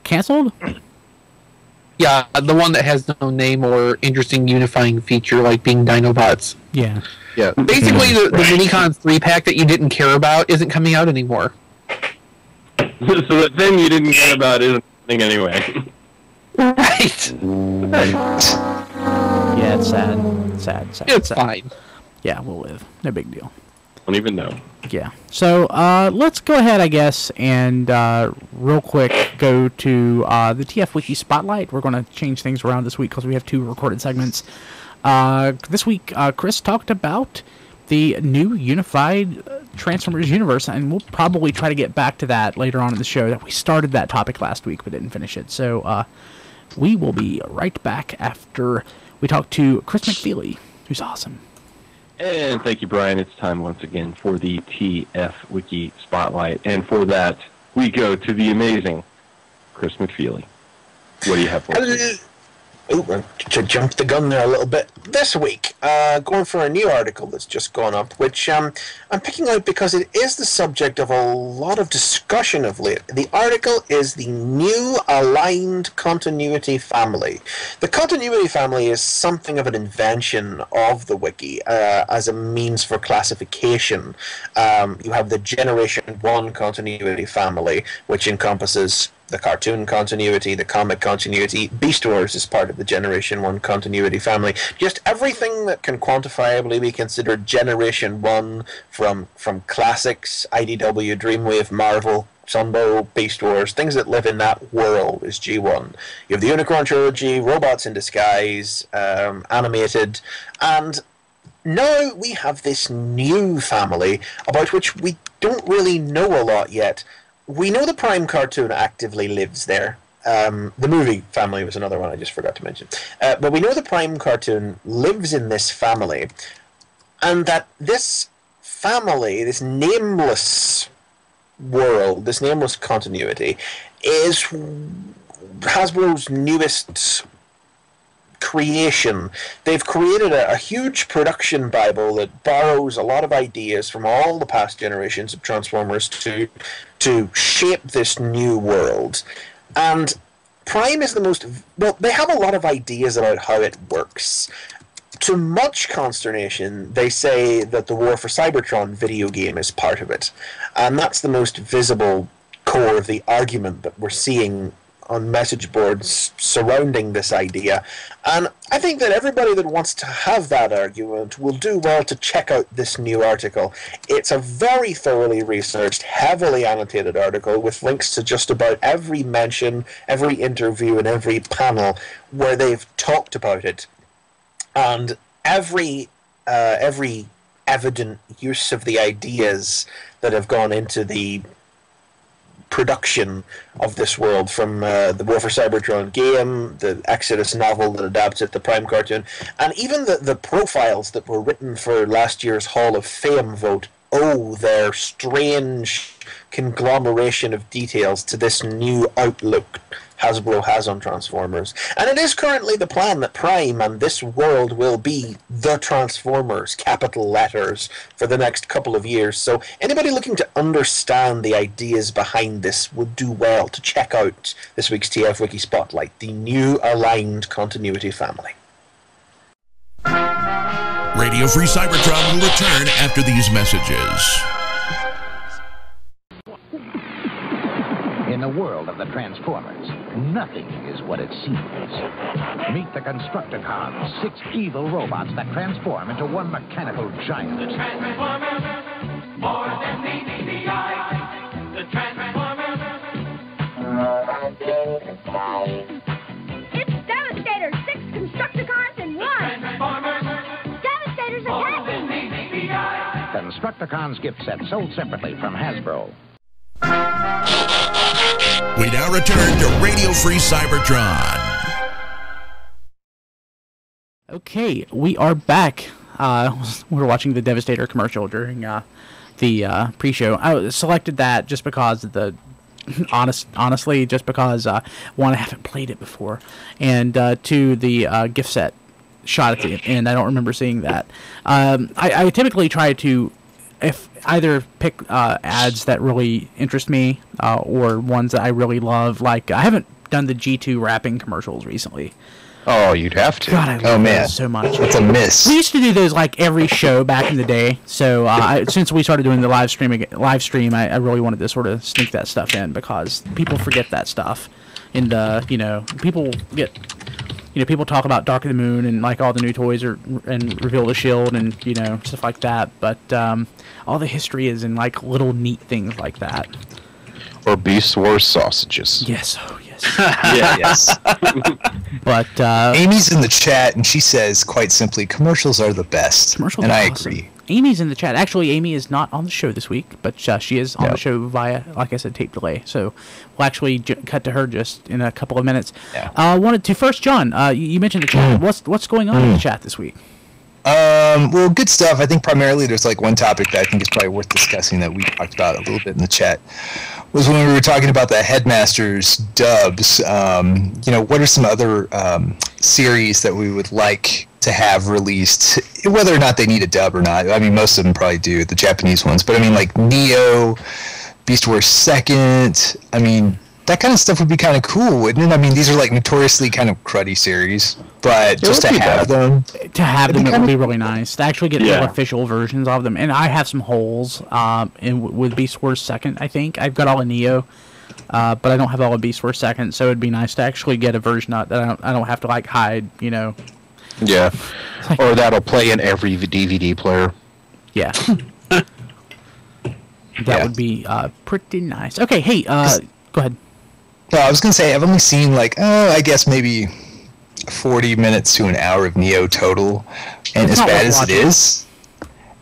[SPEAKER 2] canceled.
[SPEAKER 6] Yeah, the one that has no name or interesting unifying feature like being Dinobots.
[SPEAKER 2] Yeah.
[SPEAKER 4] Yeah.
[SPEAKER 6] Basically, the Minicons 3-pack that you didn't care about isn't coming out anymore.
[SPEAKER 3] So the thing you didn't care about isn't happening anyway.
[SPEAKER 6] Right.
[SPEAKER 2] Yeah, it's sad.
[SPEAKER 6] It's
[SPEAKER 2] sad.
[SPEAKER 6] fine.
[SPEAKER 2] Yeah, we'll live. No big deal.
[SPEAKER 3] Don't even know.
[SPEAKER 2] Yeah. So let's go ahead, I guess, and real quick go to the TF Wiki Spotlight. We're going to change things around this week because we have 2 recorded segments. This week, Chris talked about the new unified Transformers universe, and we'll probably try to get back to that later on in the show. That we started that topic last week but didn't finish it. So we will be right back after we talk to Chris McFeely, who's awesome.
[SPEAKER 3] And thank you, Brian. It's time once again for the TF Wiki Spotlight. And for that, we go to the amazing Chris McFeely. What do you have for us?
[SPEAKER 8] To jump the gun there a little bit, this week, going for a new article that's just gone up, which I'm picking out because it is the subject of a lot of discussion of late. The article is the new aligned continuity family. The continuity family is something of an invention of the wiki as a means for classification. You have the Generation 1 continuity family, which encompasses the cartoon continuity, the comic continuity. Beast Wars is part of the Generation 1 continuity family. Just everything that can quantifiably be considered Generation 1 from classics, IDW, Dreamwave, Marvel, Sunbow, Beast Wars, things that live in that world is G1. You have the Unicron Trilogy, Robots in Disguise, animated, and now we have this new family about which we don't really know a lot yet. We know the Prime cartoon actively lives there. The movie family was another one I just forgot to mention. But we know the Prime cartoon lives in this family, and that this family, this nameless world, this nameless continuity, is Hasbro's newest creation. They've created a huge production Bible that borrows a lot of ideas from all the past generations of Transformers to shape this new world. And Prime is the most... Well, they have a lot of ideas about how it works. To much consternation, they say that the War for Cybertron video game is part of it. And that's the most visible core of the argument that we're seeing on message boards surrounding this idea. And I think that everybody that wants to have that argument will do well to check out this new article. It's a very thoroughly researched, heavily annotated article with links to just about every mention, every interview, and every panel where they've talked about it. And every evident use of the ideas that have gone into the production of this world, from the War for Cybertron game, the Exodus novel that adapts it, the Prime cartoon, and even the profiles that were written for last year's Hall of Fame vote owe their strange conglomeration of details to this new outlook Hasbro has on Transformers. And it is currently the plan that Prime and this world will be the Transformers, capital letters, for the next couple of years. So anybody looking to understand the ideas behind this would do well to check out this week's TF Wiki Spotlight, the new aligned continuity family.
[SPEAKER 1] Radio Free Cybertron will return after these messages.
[SPEAKER 9] In the world of the Transformers, nothing is what it seems. Meet the Constructicons, 6 evil robots that transform into one mechanical giant.
[SPEAKER 10] The Transformers, more than meets the eye. The Transformers.
[SPEAKER 11] It's Devastator, 6 Constructicons in 1.
[SPEAKER 10] Transformers.
[SPEAKER 11] Devastator's attacking.
[SPEAKER 9] Constructicons gift set sold separately from Hasbro.
[SPEAKER 1] We now return to Radio Free Cybertron.
[SPEAKER 2] Okay, we are back. We're watching the Devastator commercial during the pre-show. I selected that just because of the honestly, just because one, I haven't played it before, and two, the gift set shot at the end. I don't remember seeing that. I typically try to, if either pick ads that really interest me or ones that I really love. Like, I haven't done the G2 rapping commercials recently.
[SPEAKER 4] Oh, you'd have to.
[SPEAKER 2] God, I love those so much.
[SPEAKER 7] It's a miss.
[SPEAKER 2] We used to do those like every show back in the day. So since we started doing the live stream, I really wanted to sort of sneak that stuff in because people forget that stuff, and people people talk about Dark of the Moon and like all the new toys and Reveal the Shield and stuff like that. But all the history is in like little neat things like that.
[SPEAKER 4] Or Beast Wars sausages.
[SPEAKER 2] Yes. Oh, yes.
[SPEAKER 7] Yeah, yes.
[SPEAKER 2] But
[SPEAKER 7] Amy's in the chat, and she says, quite simply, commercials are the best.
[SPEAKER 2] Commercials
[SPEAKER 7] and
[SPEAKER 2] are
[SPEAKER 7] I
[SPEAKER 2] awesome.
[SPEAKER 7] agree.
[SPEAKER 2] Amy's in the chat. Actually, Amy is not on the show this week, but she is on the show via, like I said, tape delay. So we'll actually cut to her just in a couple of minutes.
[SPEAKER 7] Yeah.
[SPEAKER 2] Wanted to first, John. You mentioned the chat. What's going on in the chat this week?
[SPEAKER 7] Well, good stuff. I think primarily there's like one topic that I think is probably worth discussing that we talked about a little bit in the chat. Was when we were talking about the Headmasters dubs. What are some other series that we would like to have released, whether or not they need a dub or not? I mean, most of them probably do, the Japanese ones. But I mean, like Neo, Beast Wars Second. I mean, that kind of stuff would be kind of cool, wouldn't it? I mean, these are like notoriously kind of cruddy series, but just to have them.
[SPEAKER 2] To have them, it would be really nice. To actually get real official versions of them. And I have some holes with Beast Wars Second, I think. I've got all of Neo, but I don't have all of Beast Wars Second, so it'd be nice to actually get a version that I don't have to, like, hide,
[SPEAKER 4] Yeah. Or that'll play in every DVD player.
[SPEAKER 2] Yeah. That would be pretty nice. Okay, hey, go ahead.
[SPEAKER 7] No, I was going to say, I've only seen, like, I guess maybe 40 minutes to an hour of Neo total. And as bad as it is,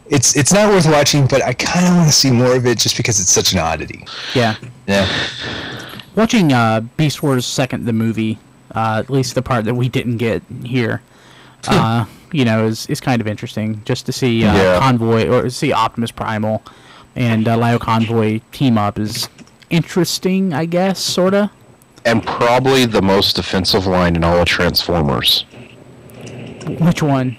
[SPEAKER 7] it's not worth watching, but I kind of want to see more of it just because it's such an oddity.
[SPEAKER 2] Yeah.
[SPEAKER 7] Yeah.
[SPEAKER 2] Watching Beast Wars Second, the movie, at least the part that we didn't get here, is kind of interesting. Just to see Convoy, or see Optimus Primal and Lio Convoy team up is interesting, I guess, sorta.
[SPEAKER 4] And probably the most offensive line in all of Transformers.
[SPEAKER 2] Which one?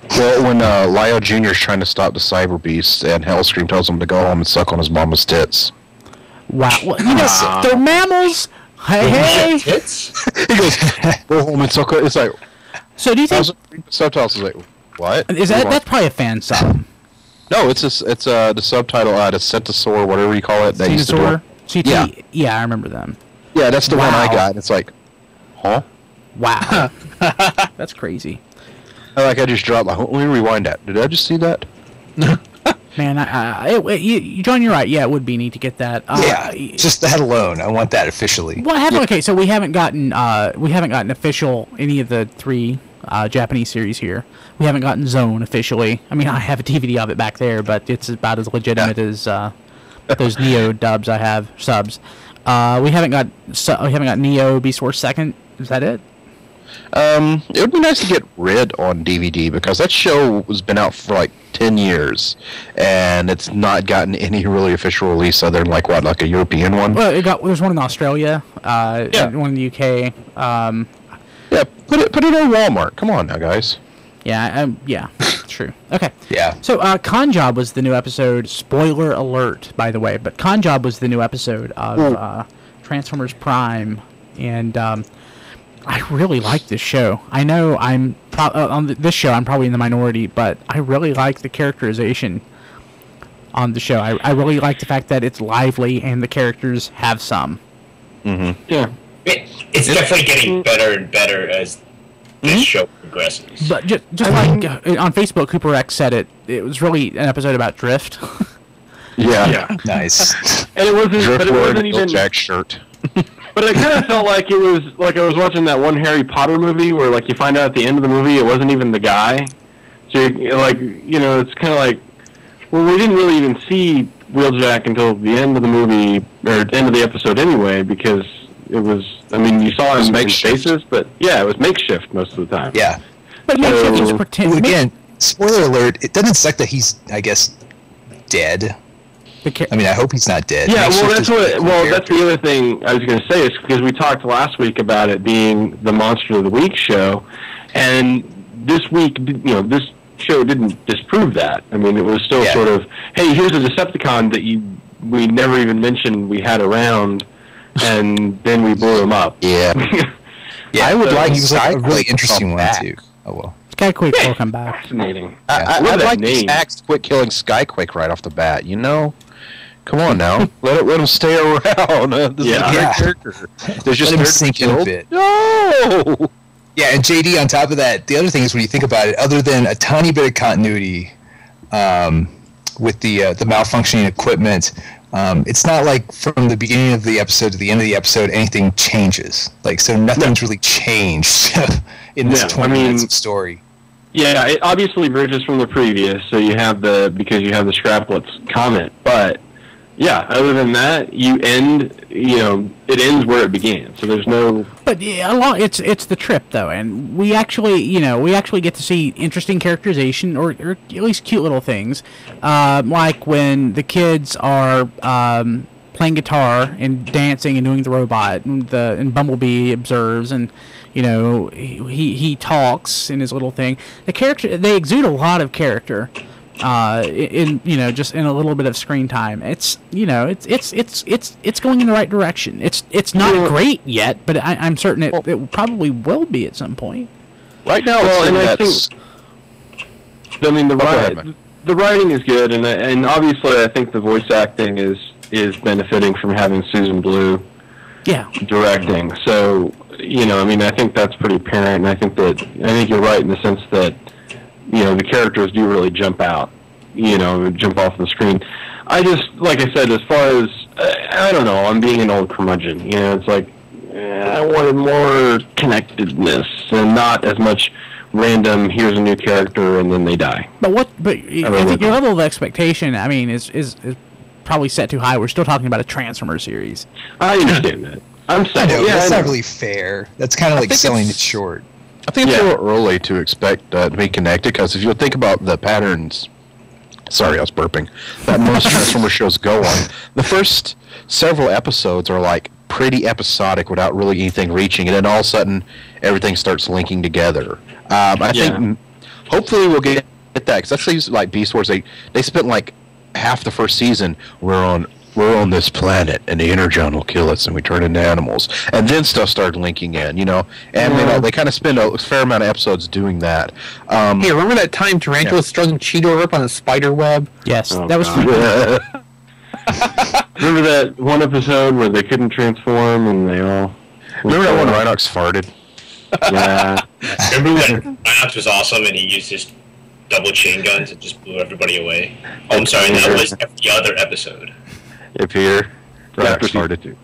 [SPEAKER 4] Well, when Lio Jr. is trying to stop the Cyber Beast, and Hellscream tells him to go home and suck on his mama's tits.
[SPEAKER 2] Wow, well, they're mammals. Hey.
[SPEAKER 3] Tits?
[SPEAKER 4] He goes, go home and suck on. It's like.
[SPEAKER 2] So do you think
[SPEAKER 4] subtitles is like what?
[SPEAKER 2] Is that's probably a fan sub?
[SPEAKER 4] No, it's the subtitle the Centasaur, whatever you call it. That used to do it.
[SPEAKER 2] CT, yeah, I remember them.
[SPEAKER 4] Yeah, that's the one I got. It's like, huh?
[SPEAKER 2] Wow. That's crazy.
[SPEAKER 4] I just dropped. Let me rewind that. Did I just see that?
[SPEAKER 2] Man, John, you're right. Yeah, it would be neat to get that.
[SPEAKER 7] Just that alone. I want that officially.
[SPEAKER 2] Well, okay, so we haven't gotten official any of the 3 Japanese series here. We haven't gotten Zone officially. I mean, I have a DVD of it back there, but it's about as legitimate as those Neo dubs I have subs. We haven't got Neo Beast Wars Second. Is that it?
[SPEAKER 4] It would be nice to get Red on DVD because that show has been out for like 10 years and it's not gotten any really official release other than like a European one.
[SPEAKER 2] Well, there's one in Australia, one in the UK.
[SPEAKER 4] Yeah, put it on Walmart. Come on now, guys.
[SPEAKER 2] Yeah, true. Okay.
[SPEAKER 7] Yeah.
[SPEAKER 2] So, Conjob was the new episode. Spoiler alert, by the way, but Conjob was the new episode of Transformers Prime, and I really like this show. I know on this show I'm probably in the minority, but I really like the characterization on the show. I really like the fact that it's lively and the characters have some.
[SPEAKER 4] Mm-hmm.
[SPEAKER 3] Yeah.
[SPEAKER 5] It's definitely getting better and better as this show progresses.
[SPEAKER 2] But just like on Facebook, Cooper X said it was really an episode about drift.
[SPEAKER 3] Yeah.
[SPEAKER 7] Nice.
[SPEAKER 3] And it wasn't even
[SPEAKER 4] Jack shirt.
[SPEAKER 3] But it kind of felt like it was like I was watching that one Harry Potter movie where like you find out at the end of the movie it wasn't even the guy. So it's kind of like, well, we didn't really even see Wheeljack until the end of the movie or end of the episode anyway, because it was. I mean, you saw him make faces, but yeah, it was makeshift most of the time.
[SPEAKER 7] Yeah.
[SPEAKER 2] But makeshift was pretend.
[SPEAKER 7] Well, again, spoiler alert. It doesn't suck that he's, I guess, dead. I mean, I hope he's not dead.
[SPEAKER 3] Yeah, that's the other thing I was going to say, is because we talked last week about it being the Monster of the Week show, and this week, this show didn't disprove that. I mean, it was still sort of, hey, here's a Decepticon that we never even mentioned we had around, and then we blew him up.
[SPEAKER 7] Yeah. Yeah,
[SPEAKER 4] I would like
[SPEAKER 7] he was like a really interesting one too. Oh well.
[SPEAKER 2] Skyquake will come back.
[SPEAKER 3] Fascinating.
[SPEAKER 4] I'd like Axe to quit killing Skyquake right off the bat. Come on now, let him stay around. This is a great character. There's just
[SPEAKER 7] let him sink in a bit.
[SPEAKER 4] No.
[SPEAKER 7] Yeah, and JD, on top of that, the other thing is when you think about it, other than a tiny bit of continuity with the malfunctioning equipment, it's not like from the beginning of the episode to the end of the episode anything changes. Like, so nothing's really changed in this 20 minutes of story.
[SPEAKER 3] Yeah, it obviously bridges from the previous, so because you have the Scraplets comment, but Yeah, other than that, it ends where it began. So there's no.
[SPEAKER 2] But it's the trip though, and we actually get to see interesting characterization, or at least cute little things, like when the kids are playing guitar and dancing and doing the robot, and Bumblebee observes, and he talks in his little thing. They exude a lot of character. Just in a little bit of screen time, it's going in the right direction. It's not great yet, but I'm certain it probably will be at some point.
[SPEAKER 4] Right now,
[SPEAKER 3] the writing is good, and obviously I think the voice acting is benefiting from having Susan Blue directing. So I think that's pretty apparent, and I think you're right in the sense that the characters do really jump out, jump off the screen. I just, like I said, as far as, I don't know, I'm being an old curmudgeon. It's like, I wanted more connectedness and not as much random, here's a new character and then they die.
[SPEAKER 2] But I think your level of expectation, is probably set too high. We're still talking about a Transformers series.
[SPEAKER 3] I understand that.
[SPEAKER 7] That's not really fair. That's kind of like selling it short.
[SPEAKER 4] I think it's a little early to expect to be connected, because if you think about the patterns, sorry, I was burping, that most Transformers shows go on, the first several episodes are like pretty episodic without really anything reaching, and then all of a sudden everything starts linking together. I think hopefully we'll get that, because that seems like Beast Wars. They spent like half the first season, we're on this planet, and the Energon will kill us, and we turn into animals. And then stuff started linking in, and they kind of spend a fair amount of episodes doing that.
[SPEAKER 6] Hey, remember that time Tarantula strung Cheetor up on a spider web?
[SPEAKER 2] Yes, that was fun.
[SPEAKER 3] Remember that one episode where they couldn't transform, and they all...
[SPEAKER 4] Remember that one Rhinox farted?
[SPEAKER 3] Yeah.
[SPEAKER 5] Remember when Rhinox was awesome, and he used his double chain guns and just blew everybody away? Oh, I'm sorry, that was the other episode.
[SPEAKER 4] Yeah, Peter. Rhinox farted too.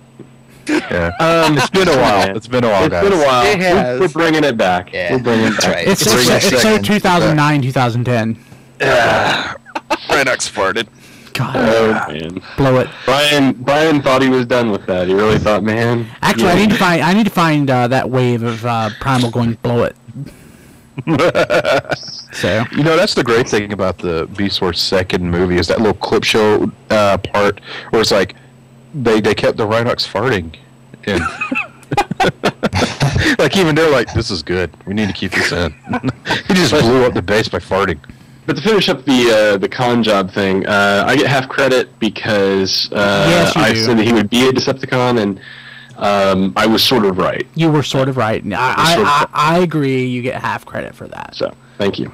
[SPEAKER 4] Yeah. It's been a while. It's been a while, guys.
[SPEAKER 3] It's been a while.
[SPEAKER 6] It has.
[SPEAKER 3] We're bringing it back.
[SPEAKER 7] Yeah.
[SPEAKER 3] We're bringing it back.
[SPEAKER 7] Right.
[SPEAKER 2] It's so 2009, 2010.
[SPEAKER 4] Rhinox farted.
[SPEAKER 2] God.
[SPEAKER 3] Oh, man.
[SPEAKER 2] Blow it.
[SPEAKER 3] Brian thought he was done with that. He really thought, man.
[SPEAKER 2] Actually, I need to find that wave of Primal going blow it. So
[SPEAKER 4] that's the great thing about the Beast Wars second movie, is that little clip show part where it's like they kept the Rhinox farting, and like even they're like, this is good, we need to keep this in. He just blew up the base by farting.
[SPEAKER 3] But to finish up the con job thing, I get half credit because I said that he would be a Decepticon, and I was sort of right.
[SPEAKER 2] You were sort of right. I agree. You get half credit for that.
[SPEAKER 3] So thank you.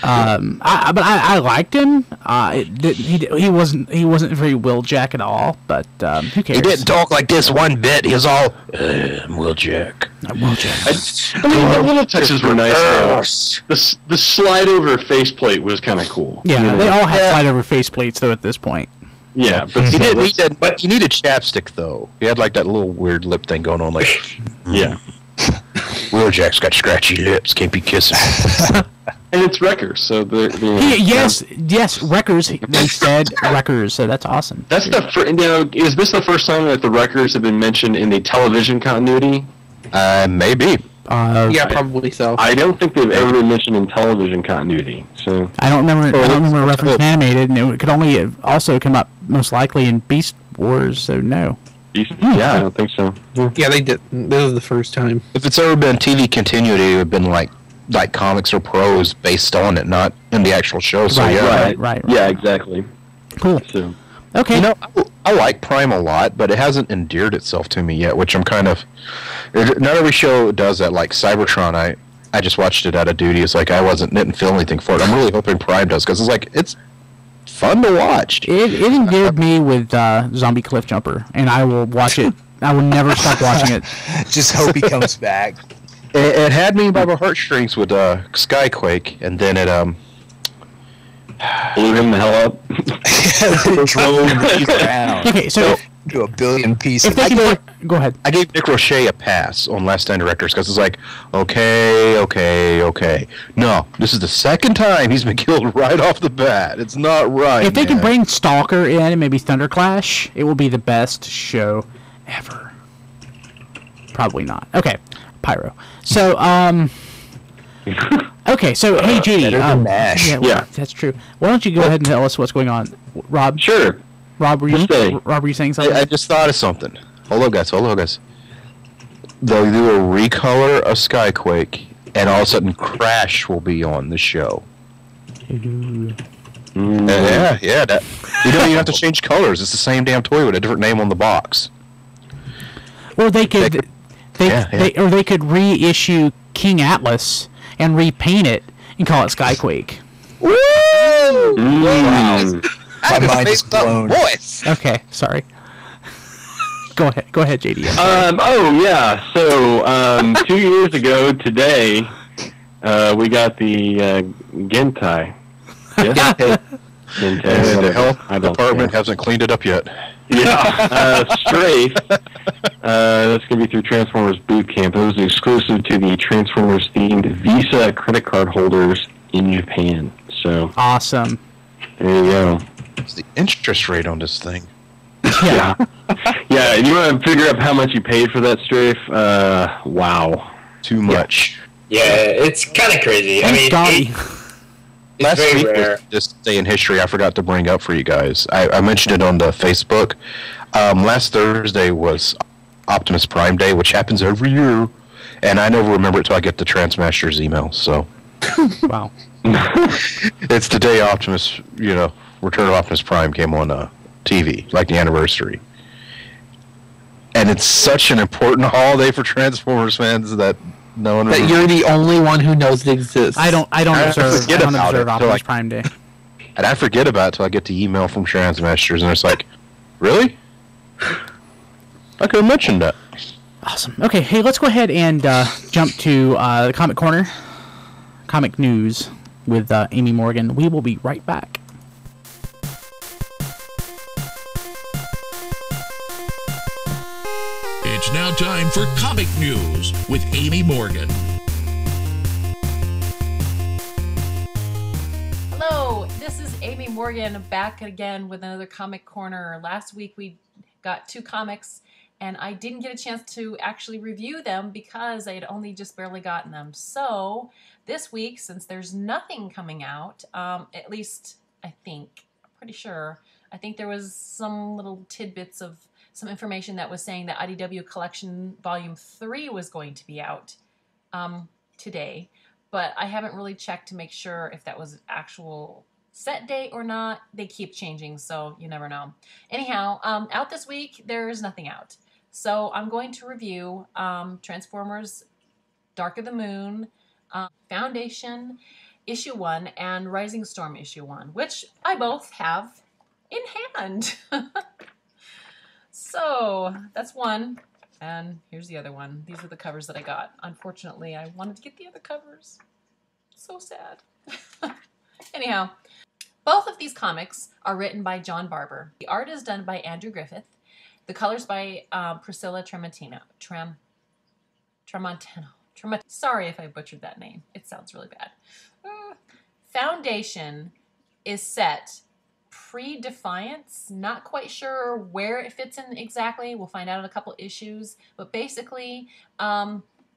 [SPEAKER 2] I liked him. He wasn't very Wheeljack at all. But who cares?
[SPEAKER 4] He didn't talk like this one bit. He was all Wheeljack.
[SPEAKER 3] Wheeljack. The little touches were nice. The slide over faceplate was kind of cool.
[SPEAKER 2] Yeah, they all had slide over faceplates though at this point.
[SPEAKER 3] Yeah, but
[SPEAKER 4] he didn't need that. But he needed chapstick though. He had like that little weird lip thing going on. Like,
[SPEAKER 3] yeah.
[SPEAKER 4] Wheeljack's got scratchy lips. Can't be kissing.
[SPEAKER 3] And it's Wreckers, so
[SPEAKER 2] yes, Wreckers. They said Wreckers, so that's awesome.
[SPEAKER 3] That's is this the first time that the Wreckers have been mentioned in the television continuity?
[SPEAKER 4] Maybe.
[SPEAKER 6] Yeah, probably so.
[SPEAKER 3] I don't think they've ever been mentioned in television continuity. So
[SPEAKER 2] I don't remember a reference in animated, and it could only also come up most likely in Beast Wars. So no.
[SPEAKER 3] Yeah, I don't think so.
[SPEAKER 6] Yeah, they did. This was the first time.
[SPEAKER 4] If it's ever been TV continuity, it would have been like comics or prose based on it, not in the actual show. So
[SPEAKER 2] right.
[SPEAKER 3] Yeah, exactly.
[SPEAKER 2] Cool.
[SPEAKER 3] So,
[SPEAKER 2] okay.
[SPEAKER 4] I like Prime a lot, but it hasn't endeared itself to me yet, which I'm kind of... Not every show does that. Like Cybertron, I just watched it out of duty. It's like didn't feel anything for it. I'm really hoping Prime does, because it's fun to watch.
[SPEAKER 2] It endeared me with Zombie Cliff Jumper, and I will watch it. I will never stop watching it.
[SPEAKER 7] Just hope he comes back.
[SPEAKER 4] It had me by my heartstrings with Skyquake, and then it
[SPEAKER 3] blew him the hell up.
[SPEAKER 7] Drove him around.
[SPEAKER 2] Okay, so
[SPEAKER 7] to a billion pieces.
[SPEAKER 2] Go ahead.
[SPEAKER 4] I gave Nick Roche a pass on Last Stand Directors because it's like, okay. No, this is the second time he's been killed right off the bat. It's not right.
[SPEAKER 2] If they can bring Stalker in and maybe Thunderclash, it will be the best show ever. Probably not. Okay, Pyro. So, okay, so hey, Judy.
[SPEAKER 7] MASH.
[SPEAKER 3] Yeah.
[SPEAKER 2] That's true. Why don't you go ahead and tell us what's going on, Rob?
[SPEAKER 3] Sure.
[SPEAKER 2] Rob, were you saying something?
[SPEAKER 4] I just thought of something. Hold on, guys. They'll do a recolor of Skyquake, and all of a sudden Crash will be on the show.
[SPEAKER 2] Ooh.
[SPEAKER 4] Yeah. You don't even have to change colors. It's the same damn toy with a different name on the box.
[SPEAKER 2] Or they could reissue King Atlas and repaint it and call it Skyquake.
[SPEAKER 7] Woo! Wow. My mind is blown.
[SPEAKER 2] Okay, sorry. Go ahead, JD.
[SPEAKER 3] So 2 years ago today, we got the Gentai. Yes? Gentai.
[SPEAKER 4] The health department hasn't cleaned it up yet.
[SPEAKER 3] Yeah, Strafe. That's going to be through Transformers Boot Camp. It was exclusive to the Transformers themed Visa credit card holders in Japan. So
[SPEAKER 2] awesome.
[SPEAKER 3] There you go.
[SPEAKER 4] What's the interest rate on this thing?
[SPEAKER 2] Yeah.
[SPEAKER 3] Yeah, and you want to figure out how much you paid for that Strafe? Wow.
[SPEAKER 4] Too much.
[SPEAKER 5] Yeah, it's kind of crazy. I mean, it's
[SPEAKER 4] last
[SPEAKER 5] very
[SPEAKER 4] week,
[SPEAKER 5] rare.
[SPEAKER 4] this day in history, I forgot to bring up for you guys. I mentioned it on the Facebook. Last Thursday was Optimus Prime Day, which happens every year, and I never remember it till I get the Transmasters email. So,
[SPEAKER 2] wow,
[SPEAKER 4] it's the day Optimus, Return of Optimus Prime came on TV, like the anniversary. And it's such an important holiday for Transformers fans that no one.
[SPEAKER 6] That you're the only one who knows it exists.
[SPEAKER 2] I don't observe Optimus Prime Day.
[SPEAKER 4] And I forget about it till I get the email from Transmasters, and it's like, really? I could have mentioned that.
[SPEAKER 2] Awesome. Okay, hey, let's go ahead and jump to the Comic Corner, Comic News with Amy Morgan. We will be right back.
[SPEAKER 1] It's now time for Comic News with Amy Morgan.
[SPEAKER 12] Hello, this is Amy Morgan back again with another Comic Corner. Last week we got 2 comics and I didn't get a chance to actually review them because I had only just barely gotten them. So this week, since there's nothing coming out, at least I think, I'm pretty sure, I think there was some little tidbits of some information that was saying that IDW Collection Volume 3 was going to be out today, but I haven't really checked to make sure if that was an actual set date or not. They keep changing, so you never know. Anyhow, out this week, there is nothing out. So I'm going to review Transformers Dark of the Moon, Foundation Issue 1, and Rising Storm Issue 1, which I both have in hand. So that's one, and here's the other one. These are the covers that I got. Unfortunately, I wanted to get the other covers. So sad. Anyhow, both of these comics are written by John Barber. The art is done by Andrew Griffith. The colors by Priscilla Tramontano. Sorry if I butchered that name. It sounds really bad. Foundation is set pre-Defiance. Not quite sure where it fits in exactly. We'll find out in a couple issues. But basically,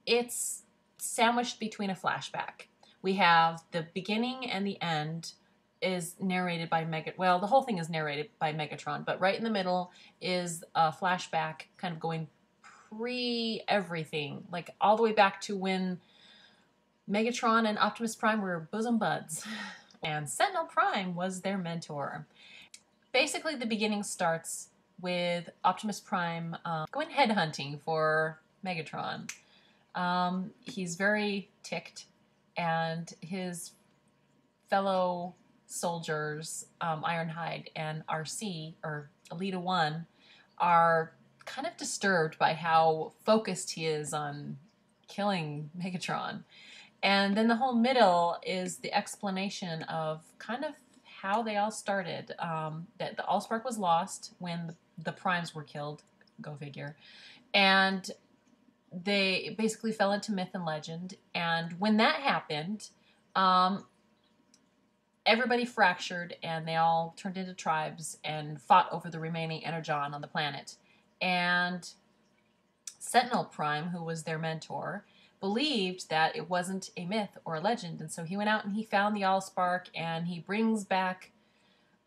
[SPEAKER 12] it's sandwiched between a flashback. We have the beginning and the end is narrated by well, the whole thing is narrated by Megatron, but right in the middle is a flashback kind of going pre-everything, like all the way back to when Megatron and Optimus Prime were bosom buds, and Sentinel Prime was their mentor. Basically, the beginning starts with Optimus Prime going headhunting for Megatron. He's very ticked, and his fellow soldiers, Ironhide and RC, or Elita 1, are kind of disturbed by how focused he is on killing Megatron. And then the whole middle is the explanation of kind of how they all started. That the Allspark was lost when the Primes were killed, go figure. And they basically fell into myth and legend. And when that happened, everybody fractured, and they all turned into tribes and fought over the remaining Energon on the planet. And Sentinel Prime, who was their mentor, believed that it wasn't a myth or a legend, and so he went out and he found the Allspark, and he brings back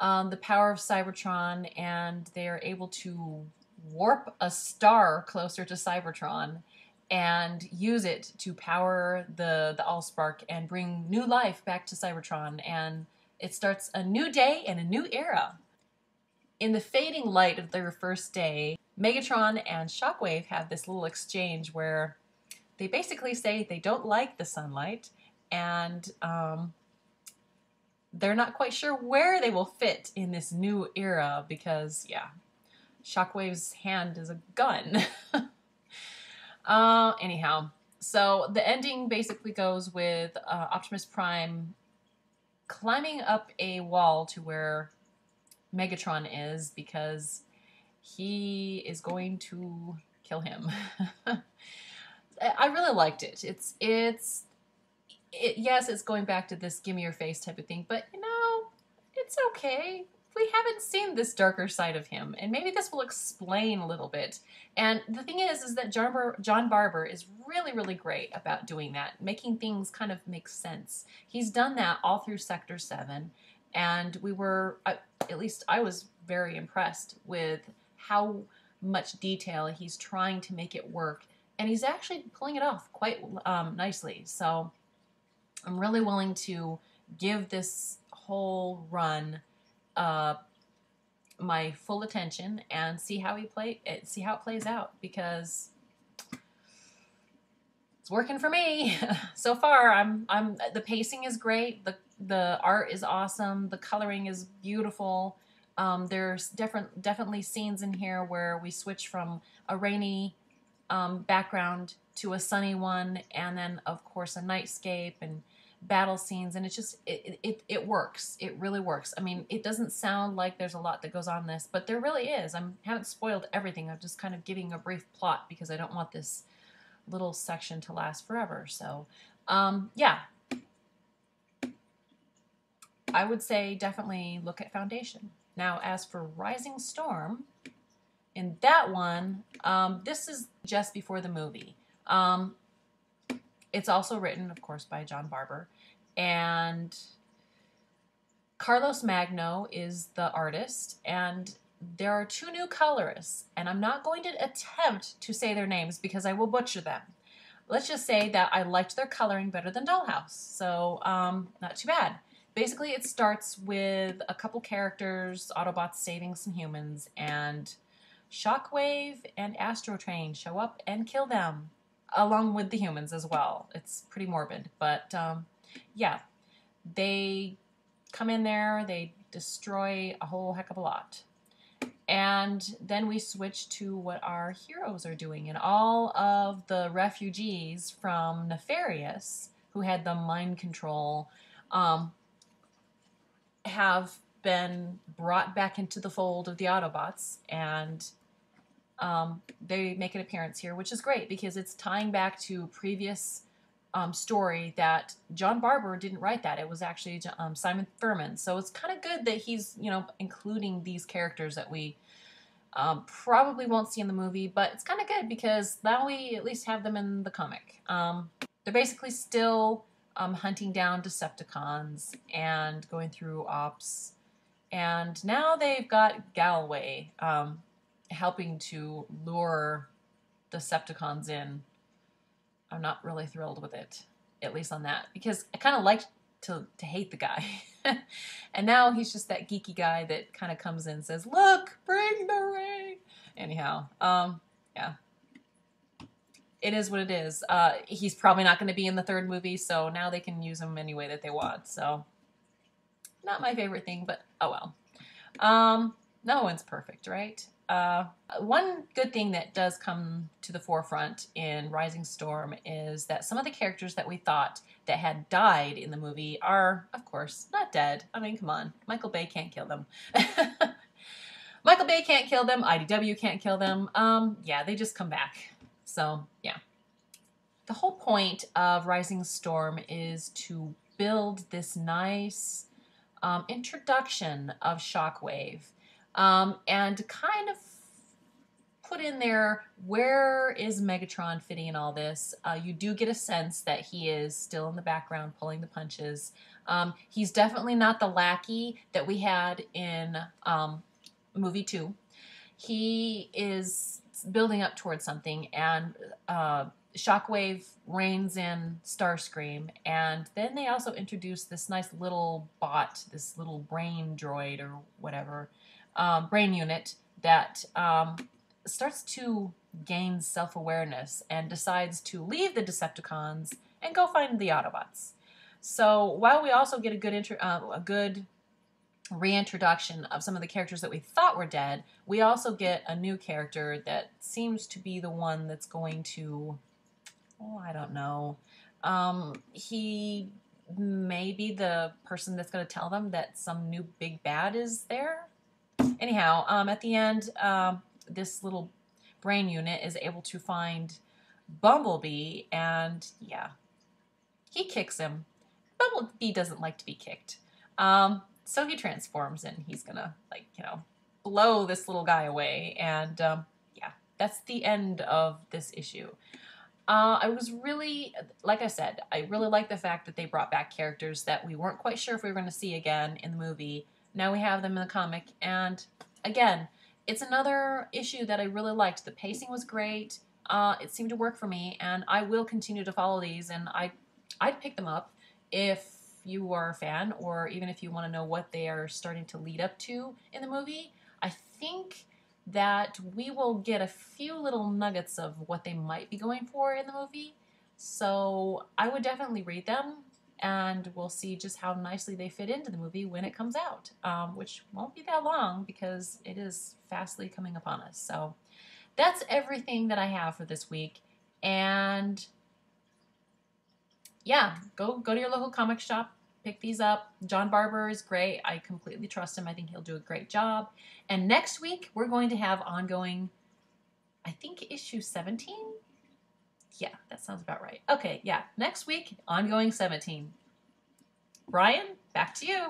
[SPEAKER 12] the power of Cybertron, and they are able to warp a star closer to Cybertron and use it to power the Allspark and bring new life back to Cybertron, and it starts a new day and a new era. In the fading light of their first day, Megatron and Shockwave have this little exchange where they basically say they don't like the sunlight, and they're not quite sure where they will fit in this new era because, yeah, Shockwave's hand is a gun. Anyhow, so the ending basically goes with Optimus Prime climbing up a wall to where Megatron is because he is going to kill him. I really liked it. Yes, it's going back to this gimme your face type of thing, but you know, it's okay. We haven't seen this darker side of him, and maybe this will explain a little bit. And the thing is that John Barber is really, really great about doing that, making things kind of make sense. He's done that all through Sector 7, and we were, at least I was very impressed with how much detail he's trying to make it work, and he's actually pulling it off quite nicely. So I'm really willing to give this whole run my full attention and see how it plays out, because it's working for me so far. The pacing is great, the art is awesome, the coloring is beautiful. There's definitely scenes in here where we switch from a rainy background to a sunny one, and then of course a nightscape and battle scenes, and it works. It really works. I mean, it doesn't sound like there's a lot that goes on in this, but there really is. I haven't spoiled everything. I'm just kind of giving a brief plot because I don't want this little section to last forever. So, yeah. I would say definitely look at Foundation. Now, as for Rising Storm, in that one, this is just before the movie. It's also written, of course, by John Barber, and Carlos Magno is the artist, and there are two new colorists, and I'm not going to attempt to say their names because I will butcher them. Let's just say that I liked their coloring better than Dollhouse, so not too bad. Basically, it starts with a couple characters, Autobots saving some humans, and Shockwave and Astrotrain show up and kill them, along with the humans as well. It's pretty morbid, but yeah, they come in there, they destroy a whole heck of a lot. And then we switch to what our heroes are doing, and all of the refugees from Nefarious, who had the mind control, have been brought back into the fold of the Autobots, and they make an appearance here, which is great because it's tying back to previous story that John Barber didn't write that. It was actually Simon Furman. So it's kind of good that he's, you know, including these characters that we probably won't see in the movie, but it's kind of good because now we at least have them in the comic. They're basically still hunting down Decepticons and going through ops. And now they've got Galway helping to lure Decepticons in. I'm not really thrilled with it, at least on that, because I kind of liked to hate the guy. And now he's just that geeky guy that kind of comes in and says, look, bring the ring. Anyhow, yeah. It is what it is. He's probably not going to be in the third movie, so now they can use him any way that they want. So, not my favorite thing, but oh well. No one's perfect, right? One good thing that does come to the forefront in Rising Storm is that some of the characters that we thought that had died in the movie are, of course, not dead. I mean, come on. Michael Bay can't kill them. Michael Bay can't kill them. IDW can't kill them. Yeah, they just come back. So, yeah. The whole point of Rising Storm is to build this nice introduction of Shockwave and kind of put in there, where is Megatron fitting in all this? You do get a sense that he is still in the background pulling the punches. He's definitely not the lackey that we had in movie 2. He is building up towards something, and Shockwave reins in Starscream, and then they also introduce this nice little bot, this little brain droid or whatever, brain unit that starts to gain self-awareness and decides to leave the Decepticons and go find the Autobots. So while we also get a good reintroduction of some of the characters that we thought were dead, we also get a new character that seems to be the one that's going to, I don't know. He may be the person that's going to tell them that some new big bad is there. Anyhow, at the end, this little brain unit is able to find Bumblebee, and yeah, he kicks him. Bumblebee doesn't like to be kicked. So he transforms, and he's gonna, blow this little guy away. And yeah, that's the end of this issue. I was really, like I said, I really like the fact that they brought back characters that we weren't quite sure if we were going to see again in the movie. Now we have them in the comic, and again, it's another issue that I really liked. The pacing was great. It seemed to work for me, and I will continue to follow these, and I'd pick them up if you are a fan, or even if you want to know what they are starting to lead up to in the movie. I think that we will get a few little nuggets of what they might be going for in the movie. So I would definitely read them, and we'll see just how nicely they fit into the movie when it comes out, which won't be that long because it is fastly coming upon us. So that's everything that I have for this week. And yeah, go to your local comic shop, pick these up. John Barber is great. I completely trust him. I think he'll do a great job. And next week, we're going to have ongoing, I think, issue 17? Yeah, that sounds about right. Okay, yeah. Next week, ongoing 17. Brian, back to you.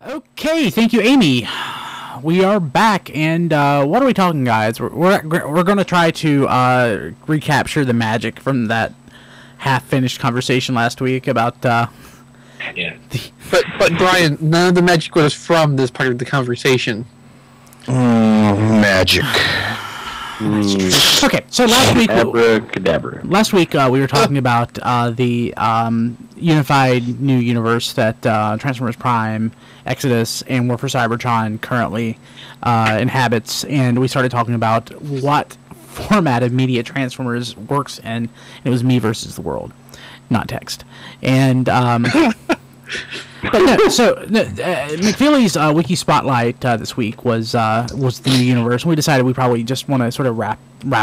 [SPEAKER 2] Okay, thank you, Amy. We are back, and what are we talking, guys? We're going to try to recapture the magic from that half-finished conversation last week about
[SPEAKER 5] yeah.
[SPEAKER 6] But Brian, none of the magic was from this part of the conversation.
[SPEAKER 4] Magic.
[SPEAKER 2] Okay, so last week we were talking about the unified new universe that Transformers Prime, Exodus, and War for Cybertron currently inhabits, and we started talking about what format of media Transformers works in, and it was me versus the world, not text. And but no, so McFeely's wiki spotlight this week was the new universe, and we decided we probably just want to sort of wrap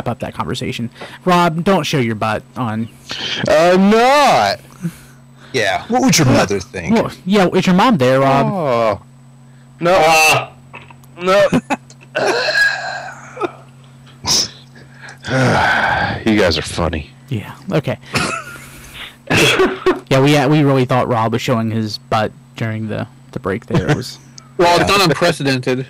[SPEAKER 2] up that conversation. Rob, don't show your butt on.
[SPEAKER 4] Not.
[SPEAKER 7] Yeah. What would your mother think?
[SPEAKER 2] Well, yeah, is your mom there, Rob?
[SPEAKER 4] Oh. No. No. You guys are funny.
[SPEAKER 2] Yeah. Okay. Yeah, we really thought Rob was showing his butt during the break there. It was.
[SPEAKER 6] Well, it's not unprecedented.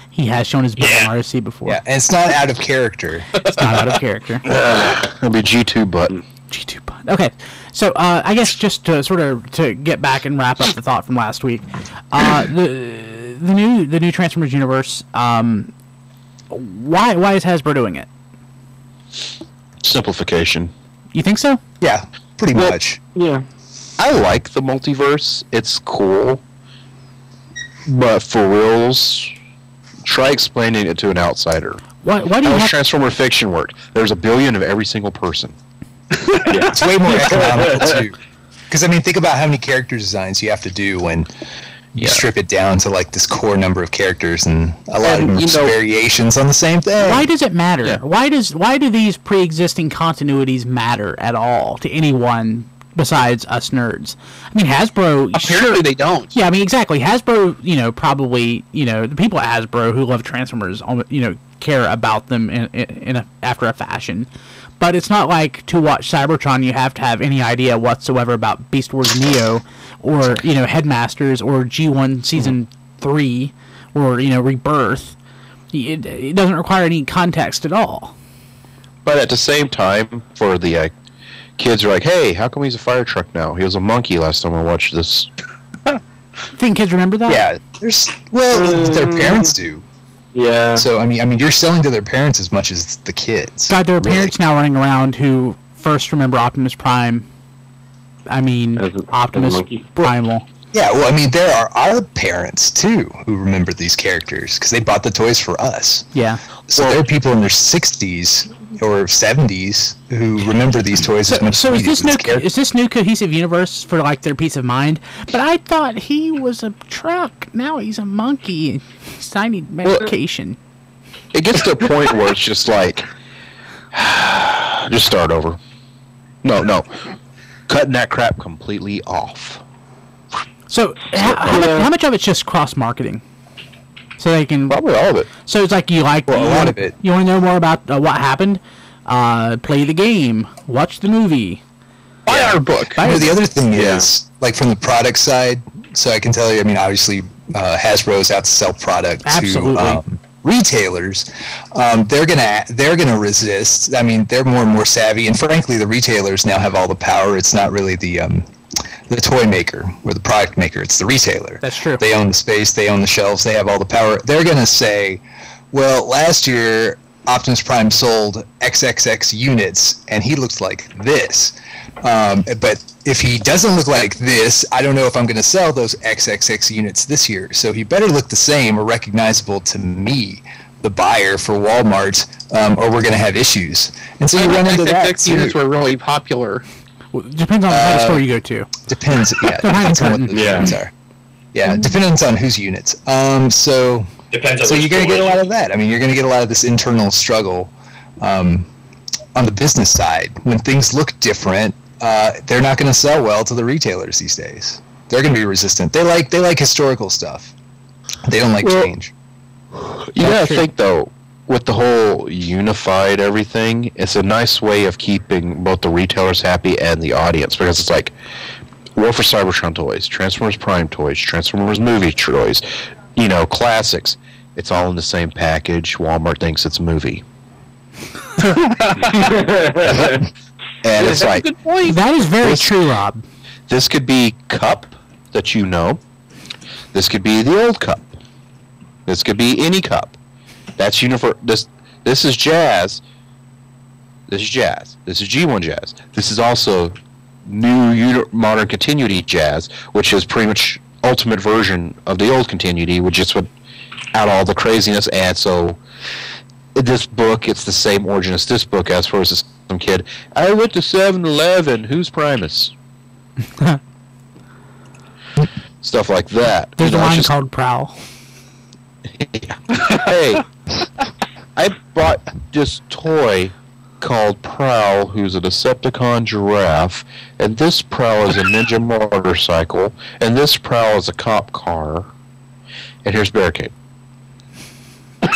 [SPEAKER 2] He has shown his butt on RC before.
[SPEAKER 7] Yeah, and it's not out of character.
[SPEAKER 2] It's not out of character.
[SPEAKER 4] It'll be G2 button.
[SPEAKER 2] G2 button. Okay, so I guess just to get back and wrap up the thought from last week, the new Transformers universe. Why is Hasbro doing it?
[SPEAKER 4] Simplification.
[SPEAKER 2] You think so?
[SPEAKER 7] Yeah, pretty much.
[SPEAKER 4] Yeah. I like the multiverse. It's cool. But for reals, try explaining it to an outsider.
[SPEAKER 2] Why do you
[SPEAKER 4] How does Transformer fiction work? There's a billion of every single person.
[SPEAKER 7] Yeah. It's way more economical, too. Because, I mean, think about how many character designs you have to do when you strip it down to, like, this core number of characters, and a lot of variations on the same thing.
[SPEAKER 2] Why does it matter? Yeah. Why do these pre-existing continuities matter at all to anyone besides us nerds. I mean, Hasbro.
[SPEAKER 6] Apparently they don't.
[SPEAKER 2] Yeah, I mean, exactly. Hasbro, probably, the people at Hasbro who love Transformers, care about them after a fashion. But it's not like to watch Cybertron you have to have any idea whatsoever about Beast Wars Neo or, Headmasters or G1 Season 3 or, Rebirth. It doesn't require any context at all.
[SPEAKER 4] But at the same time, for the kids are like, hey, how come he's a fire truck now? He was a monkey last time I watched this.
[SPEAKER 2] Think kids remember that?
[SPEAKER 7] Yeah, their parents do.
[SPEAKER 3] Yeah.
[SPEAKER 7] So I mean, you're selling to their parents as much as the kids.
[SPEAKER 2] God, there are parents now running around who first remember Optimus Prime. I mean, Optimus Primal.
[SPEAKER 7] Yeah, well, I mean, there are our parents too who remember these characters because they bought the toys for us.
[SPEAKER 2] Yeah.
[SPEAKER 7] So there are people in their 60s or 70s who remember these toys as much as we do.
[SPEAKER 2] Is this new cohesive universe for like their peace of mind? But I thought he was a truck. Now he's a monkey. I need medication.
[SPEAKER 4] It gets to a point where it's just like, just start over. No, cutting that crap completely off.
[SPEAKER 2] So how much of it's just cross marketing? So they can
[SPEAKER 4] probably all of it.
[SPEAKER 2] So it's like a lot of it. You want to know more about what happened? Play the game, watch the movie,
[SPEAKER 6] buy our book.
[SPEAKER 7] The other thing is, like from the product side, so I can tell you, I mean, obviously Hasbro's out to sell product to retailers. They're gonna resist. I mean, they're more and more savvy, and frankly, the retailers now have all the power. It's not really the toy maker or the product maker, it's the retailer.
[SPEAKER 2] That's true.
[SPEAKER 7] They own the space, they own the shelves, they have all the power. They're going to say, well, last year Optimus Prime sold XXX units and he looks like this. But if he doesn't look like this, I don't know if I'm going to sell those XXX units this year. So he better look the same or recognizable to me, the buyer for Walmart, or we're going to have issues. And so you run into that
[SPEAKER 6] XXX units were really popular.
[SPEAKER 2] Depends on what store you go to.
[SPEAKER 7] Depends, yeah. Depends on what the units are. Yeah, depends on whose units. So you're going to get a lot of that. I mean, you're going to get a lot of this internal struggle on the business side. When things look different, they're not going to sell well to the retailers these days. They're going to be resistant. They like historical stuff. They don't like change.
[SPEAKER 4] You gotta think though, with the whole unified everything, it's a nice way of keeping both the retailers happy and the audience, because it's like War for Cybertron toys, Transformers Prime toys, Transformers movie toys, classics. It's all in the same package. Walmart thinks it's a movie. And it's like,
[SPEAKER 6] good point.
[SPEAKER 2] That is very true, Rob.
[SPEAKER 4] This could be Cup that you know. This could be the old Cup. This could be any Cup. That's This is Jazz. This is Jazz. This is G1 Jazz. This is also new modern continuity Jazz, which is pretty much ultimate version of the old continuity, which just would add all the craziness. And so this book, it's the same origin as this book, as far as some kid. I went to 7-Eleven. Who's Primus? Stuff like that.
[SPEAKER 2] There's a line called Prowl.
[SPEAKER 4] Hey, I bought this toy called Prowl, who's a Decepticon giraffe, and this Prowl is a ninja motorcycle, and this Prowl is a cop car, and here's Barricade,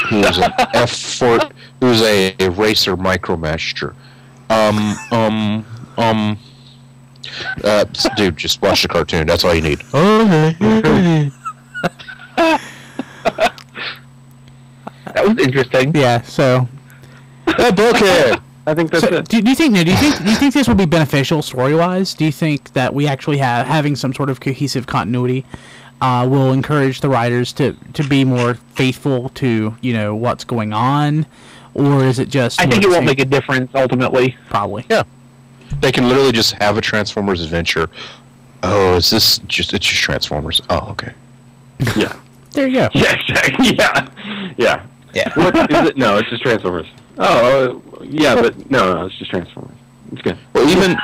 [SPEAKER 4] who's an F4, who's a racer micromaster. Dude, just watch the cartoon. That's all you need.
[SPEAKER 6] That was interesting.
[SPEAKER 2] Yeah. So.
[SPEAKER 4] Bookhead.
[SPEAKER 3] I think that's it.
[SPEAKER 2] Do you think this will be beneficial story-wise? Do you think that we actually having some sort of cohesive continuity will encourage the writers to be more faithful to what's going on, or is it just?
[SPEAKER 6] I think it won't make a difference ultimately.
[SPEAKER 2] Probably.
[SPEAKER 4] Yeah. They can literally just have a Transformers adventure. Oh, is this just? It's just Transformers. Oh, okay.
[SPEAKER 3] Yeah.
[SPEAKER 2] There you go.
[SPEAKER 3] Yeah, exactly. Yeah. What is it? No, it's just Transformers. Oh, yeah, but no, it's just Transformers. It's good.
[SPEAKER 4] Well, even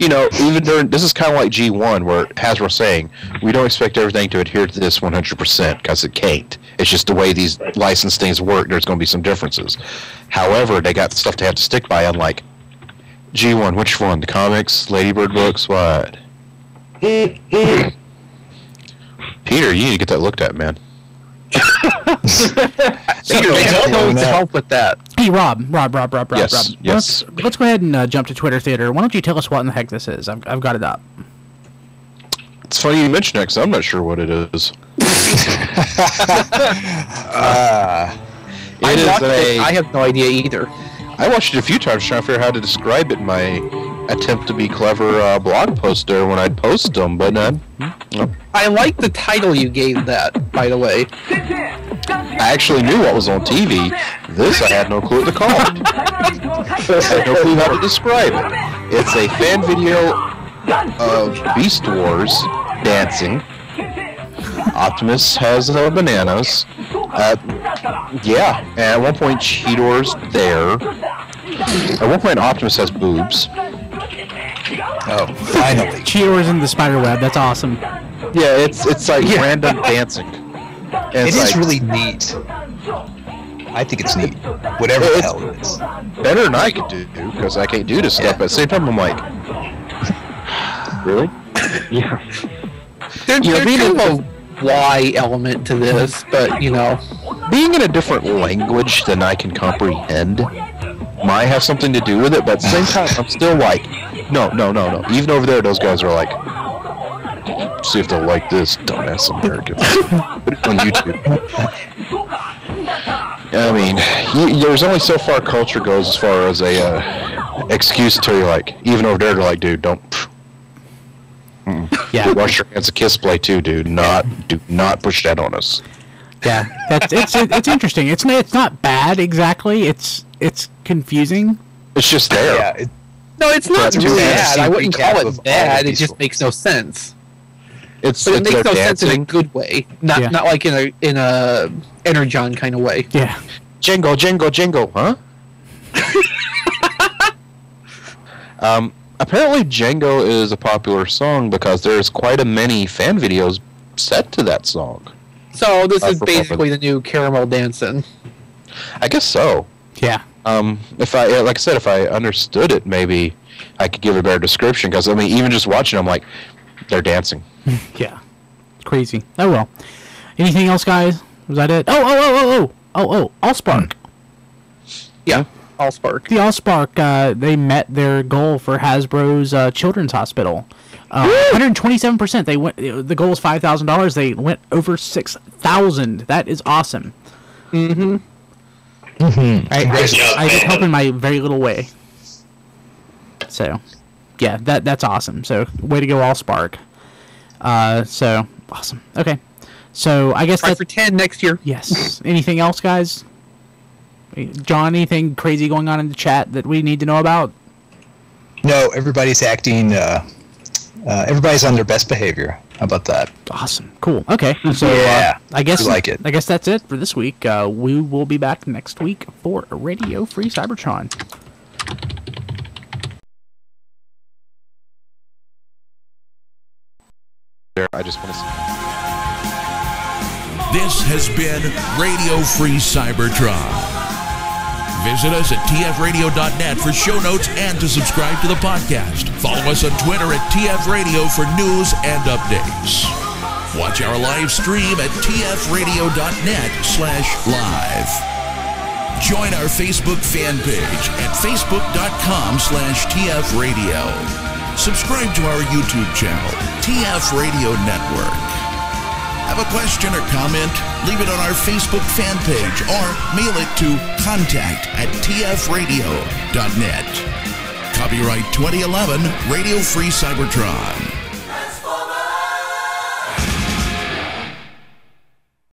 [SPEAKER 4] even during this is kind of like G1, where Hasbro saying we don't expect everything to adhere to this 100% because it can't. It's just the way these licensed things work. There's going to be some differences. However, they got stuff they have to stick by. Unlike G1, which one? The comics, Ladybird books, what? Peter, you need to get that looked at, man.
[SPEAKER 6] Peter, I to help with that.
[SPEAKER 2] Hey, Rob.
[SPEAKER 4] Yes,
[SPEAKER 2] Rob.
[SPEAKER 4] yes.
[SPEAKER 2] Let's go ahead and jump to Twitter Theater. Why don't you tell us what in the heck this is? I've got it up.
[SPEAKER 4] It's funny you mention it, because I'm not sure what it is.
[SPEAKER 6] I have no idea either.
[SPEAKER 4] I watched it a few times trying to figure out how to describe it in my attempt to be clever blog poster when I'd post them, but no.
[SPEAKER 6] I like the title you gave that, by the way.
[SPEAKER 4] I actually knew what was on TV. This I had no clue what to call it. I had no clue how to describe it. It's a fan video of Beast Wars dancing. Optimus has bananas. Yeah, and at one point Cheetor's there. At one point Optimus has boobs.
[SPEAKER 7] Oh, finally.
[SPEAKER 2] Cheetor's in the spider web. That's awesome.
[SPEAKER 4] Yeah, it's like random dancing. And
[SPEAKER 7] It is
[SPEAKER 4] like, really
[SPEAKER 7] neat. I think it's neat. Whatever the hell it is.
[SPEAKER 4] better than I could do, because I can't do this stuff, but at the same time I'm like, really?
[SPEAKER 3] Yeah.
[SPEAKER 6] There's kind of a why element to this, but, you know.
[SPEAKER 4] Being in a different language than I can comprehend might have something to do with it, but at the same time, I'm still like, no. Even over there, those guys are like, see if they'll like this, dumbass Americans. Put it on YouTube. I mean, there's only so far culture goes as far as a excuse to you, like, even over there, they're like, dude, don't.
[SPEAKER 2] Yeah.
[SPEAKER 4] Wash your hands of kiss play too, dude. Do not push that on us.
[SPEAKER 2] Yeah, it's interesting. It's not bad exactly. It's confusing.
[SPEAKER 4] It's just there.
[SPEAKER 7] Yeah,
[SPEAKER 6] No, it's not
[SPEAKER 7] That's
[SPEAKER 6] really
[SPEAKER 7] a
[SPEAKER 6] bad. I wouldn't
[SPEAKER 7] recap
[SPEAKER 6] call
[SPEAKER 7] of
[SPEAKER 6] it
[SPEAKER 7] all
[SPEAKER 6] bad.
[SPEAKER 7] of
[SPEAKER 6] It
[SPEAKER 7] these
[SPEAKER 6] just
[SPEAKER 7] ones.
[SPEAKER 6] makes no sense.
[SPEAKER 4] It's
[SPEAKER 6] But it makes no sense in a
[SPEAKER 4] dancing.
[SPEAKER 6] good way, not like in a Energon kind of way.
[SPEAKER 2] Yeah.
[SPEAKER 4] Jingle, huh? Apparently Django is a popular song because there's quite a many fan videos set to that song.
[SPEAKER 6] So this is
[SPEAKER 4] for
[SPEAKER 6] basically the new Caramel Dancing.
[SPEAKER 4] I guess so.
[SPEAKER 2] Yeah.
[SPEAKER 4] If I, like I said, if I understood it, maybe I could give a better description. Because I mean, even just watching, I'm like, they're dancing.
[SPEAKER 2] Yeah. Crazy. Oh well. Anything else, guys? Was that it? Oh! Allspark.
[SPEAKER 6] Yeah. Allspark.
[SPEAKER 2] The Allspark, they met their goal for Hasbro's Children's Hospital. 127%. They went. The goal was $5,000. They went over $6,000. That is awesome.
[SPEAKER 7] Mm-hmm.
[SPEAKER 2] I did help in my very little way. So, yeah, that's awesome. So, way to go, Allspark. So awesome. Okay. So I guess
[SPEAKER 6] Try for 10 next year.
[SPEAKER 2] Yes. Anything else, guys? John, anything crazy going on in the chat that we need to know about?
[SPEAKER 7] No, everybody's acting. Everybody's on their best behavior. How about that?
[SPEAKER 2] Awesome. Cool. Okay. So
[SPEAKER 7] Yeah,
[SPEAKER 2] I guess
[SPEAKER 7] we like it.
[SPEAKER 2] I guess that's it for this week. We will be back next week for Radio Free Cybertron.
[SPEAKER 4] I just want to say.
[SPEAKER 1] This has been Radio Free Cybertron. Visit us at tfradio.net for show notes and to subscribe to the podcast. Follow us on Twitter at tfradio for news and updates. Watch our live stream at tfradio.net/live. Join our Facebook fan page at facebook.com/tfradio. Subscribe to our YouTube channel, TF Radio Network. Have a question or comment? Leave it on our Facebook fan page or mail it to contact@tfradio.net. Copyright 2011, Radio Free Cybertron.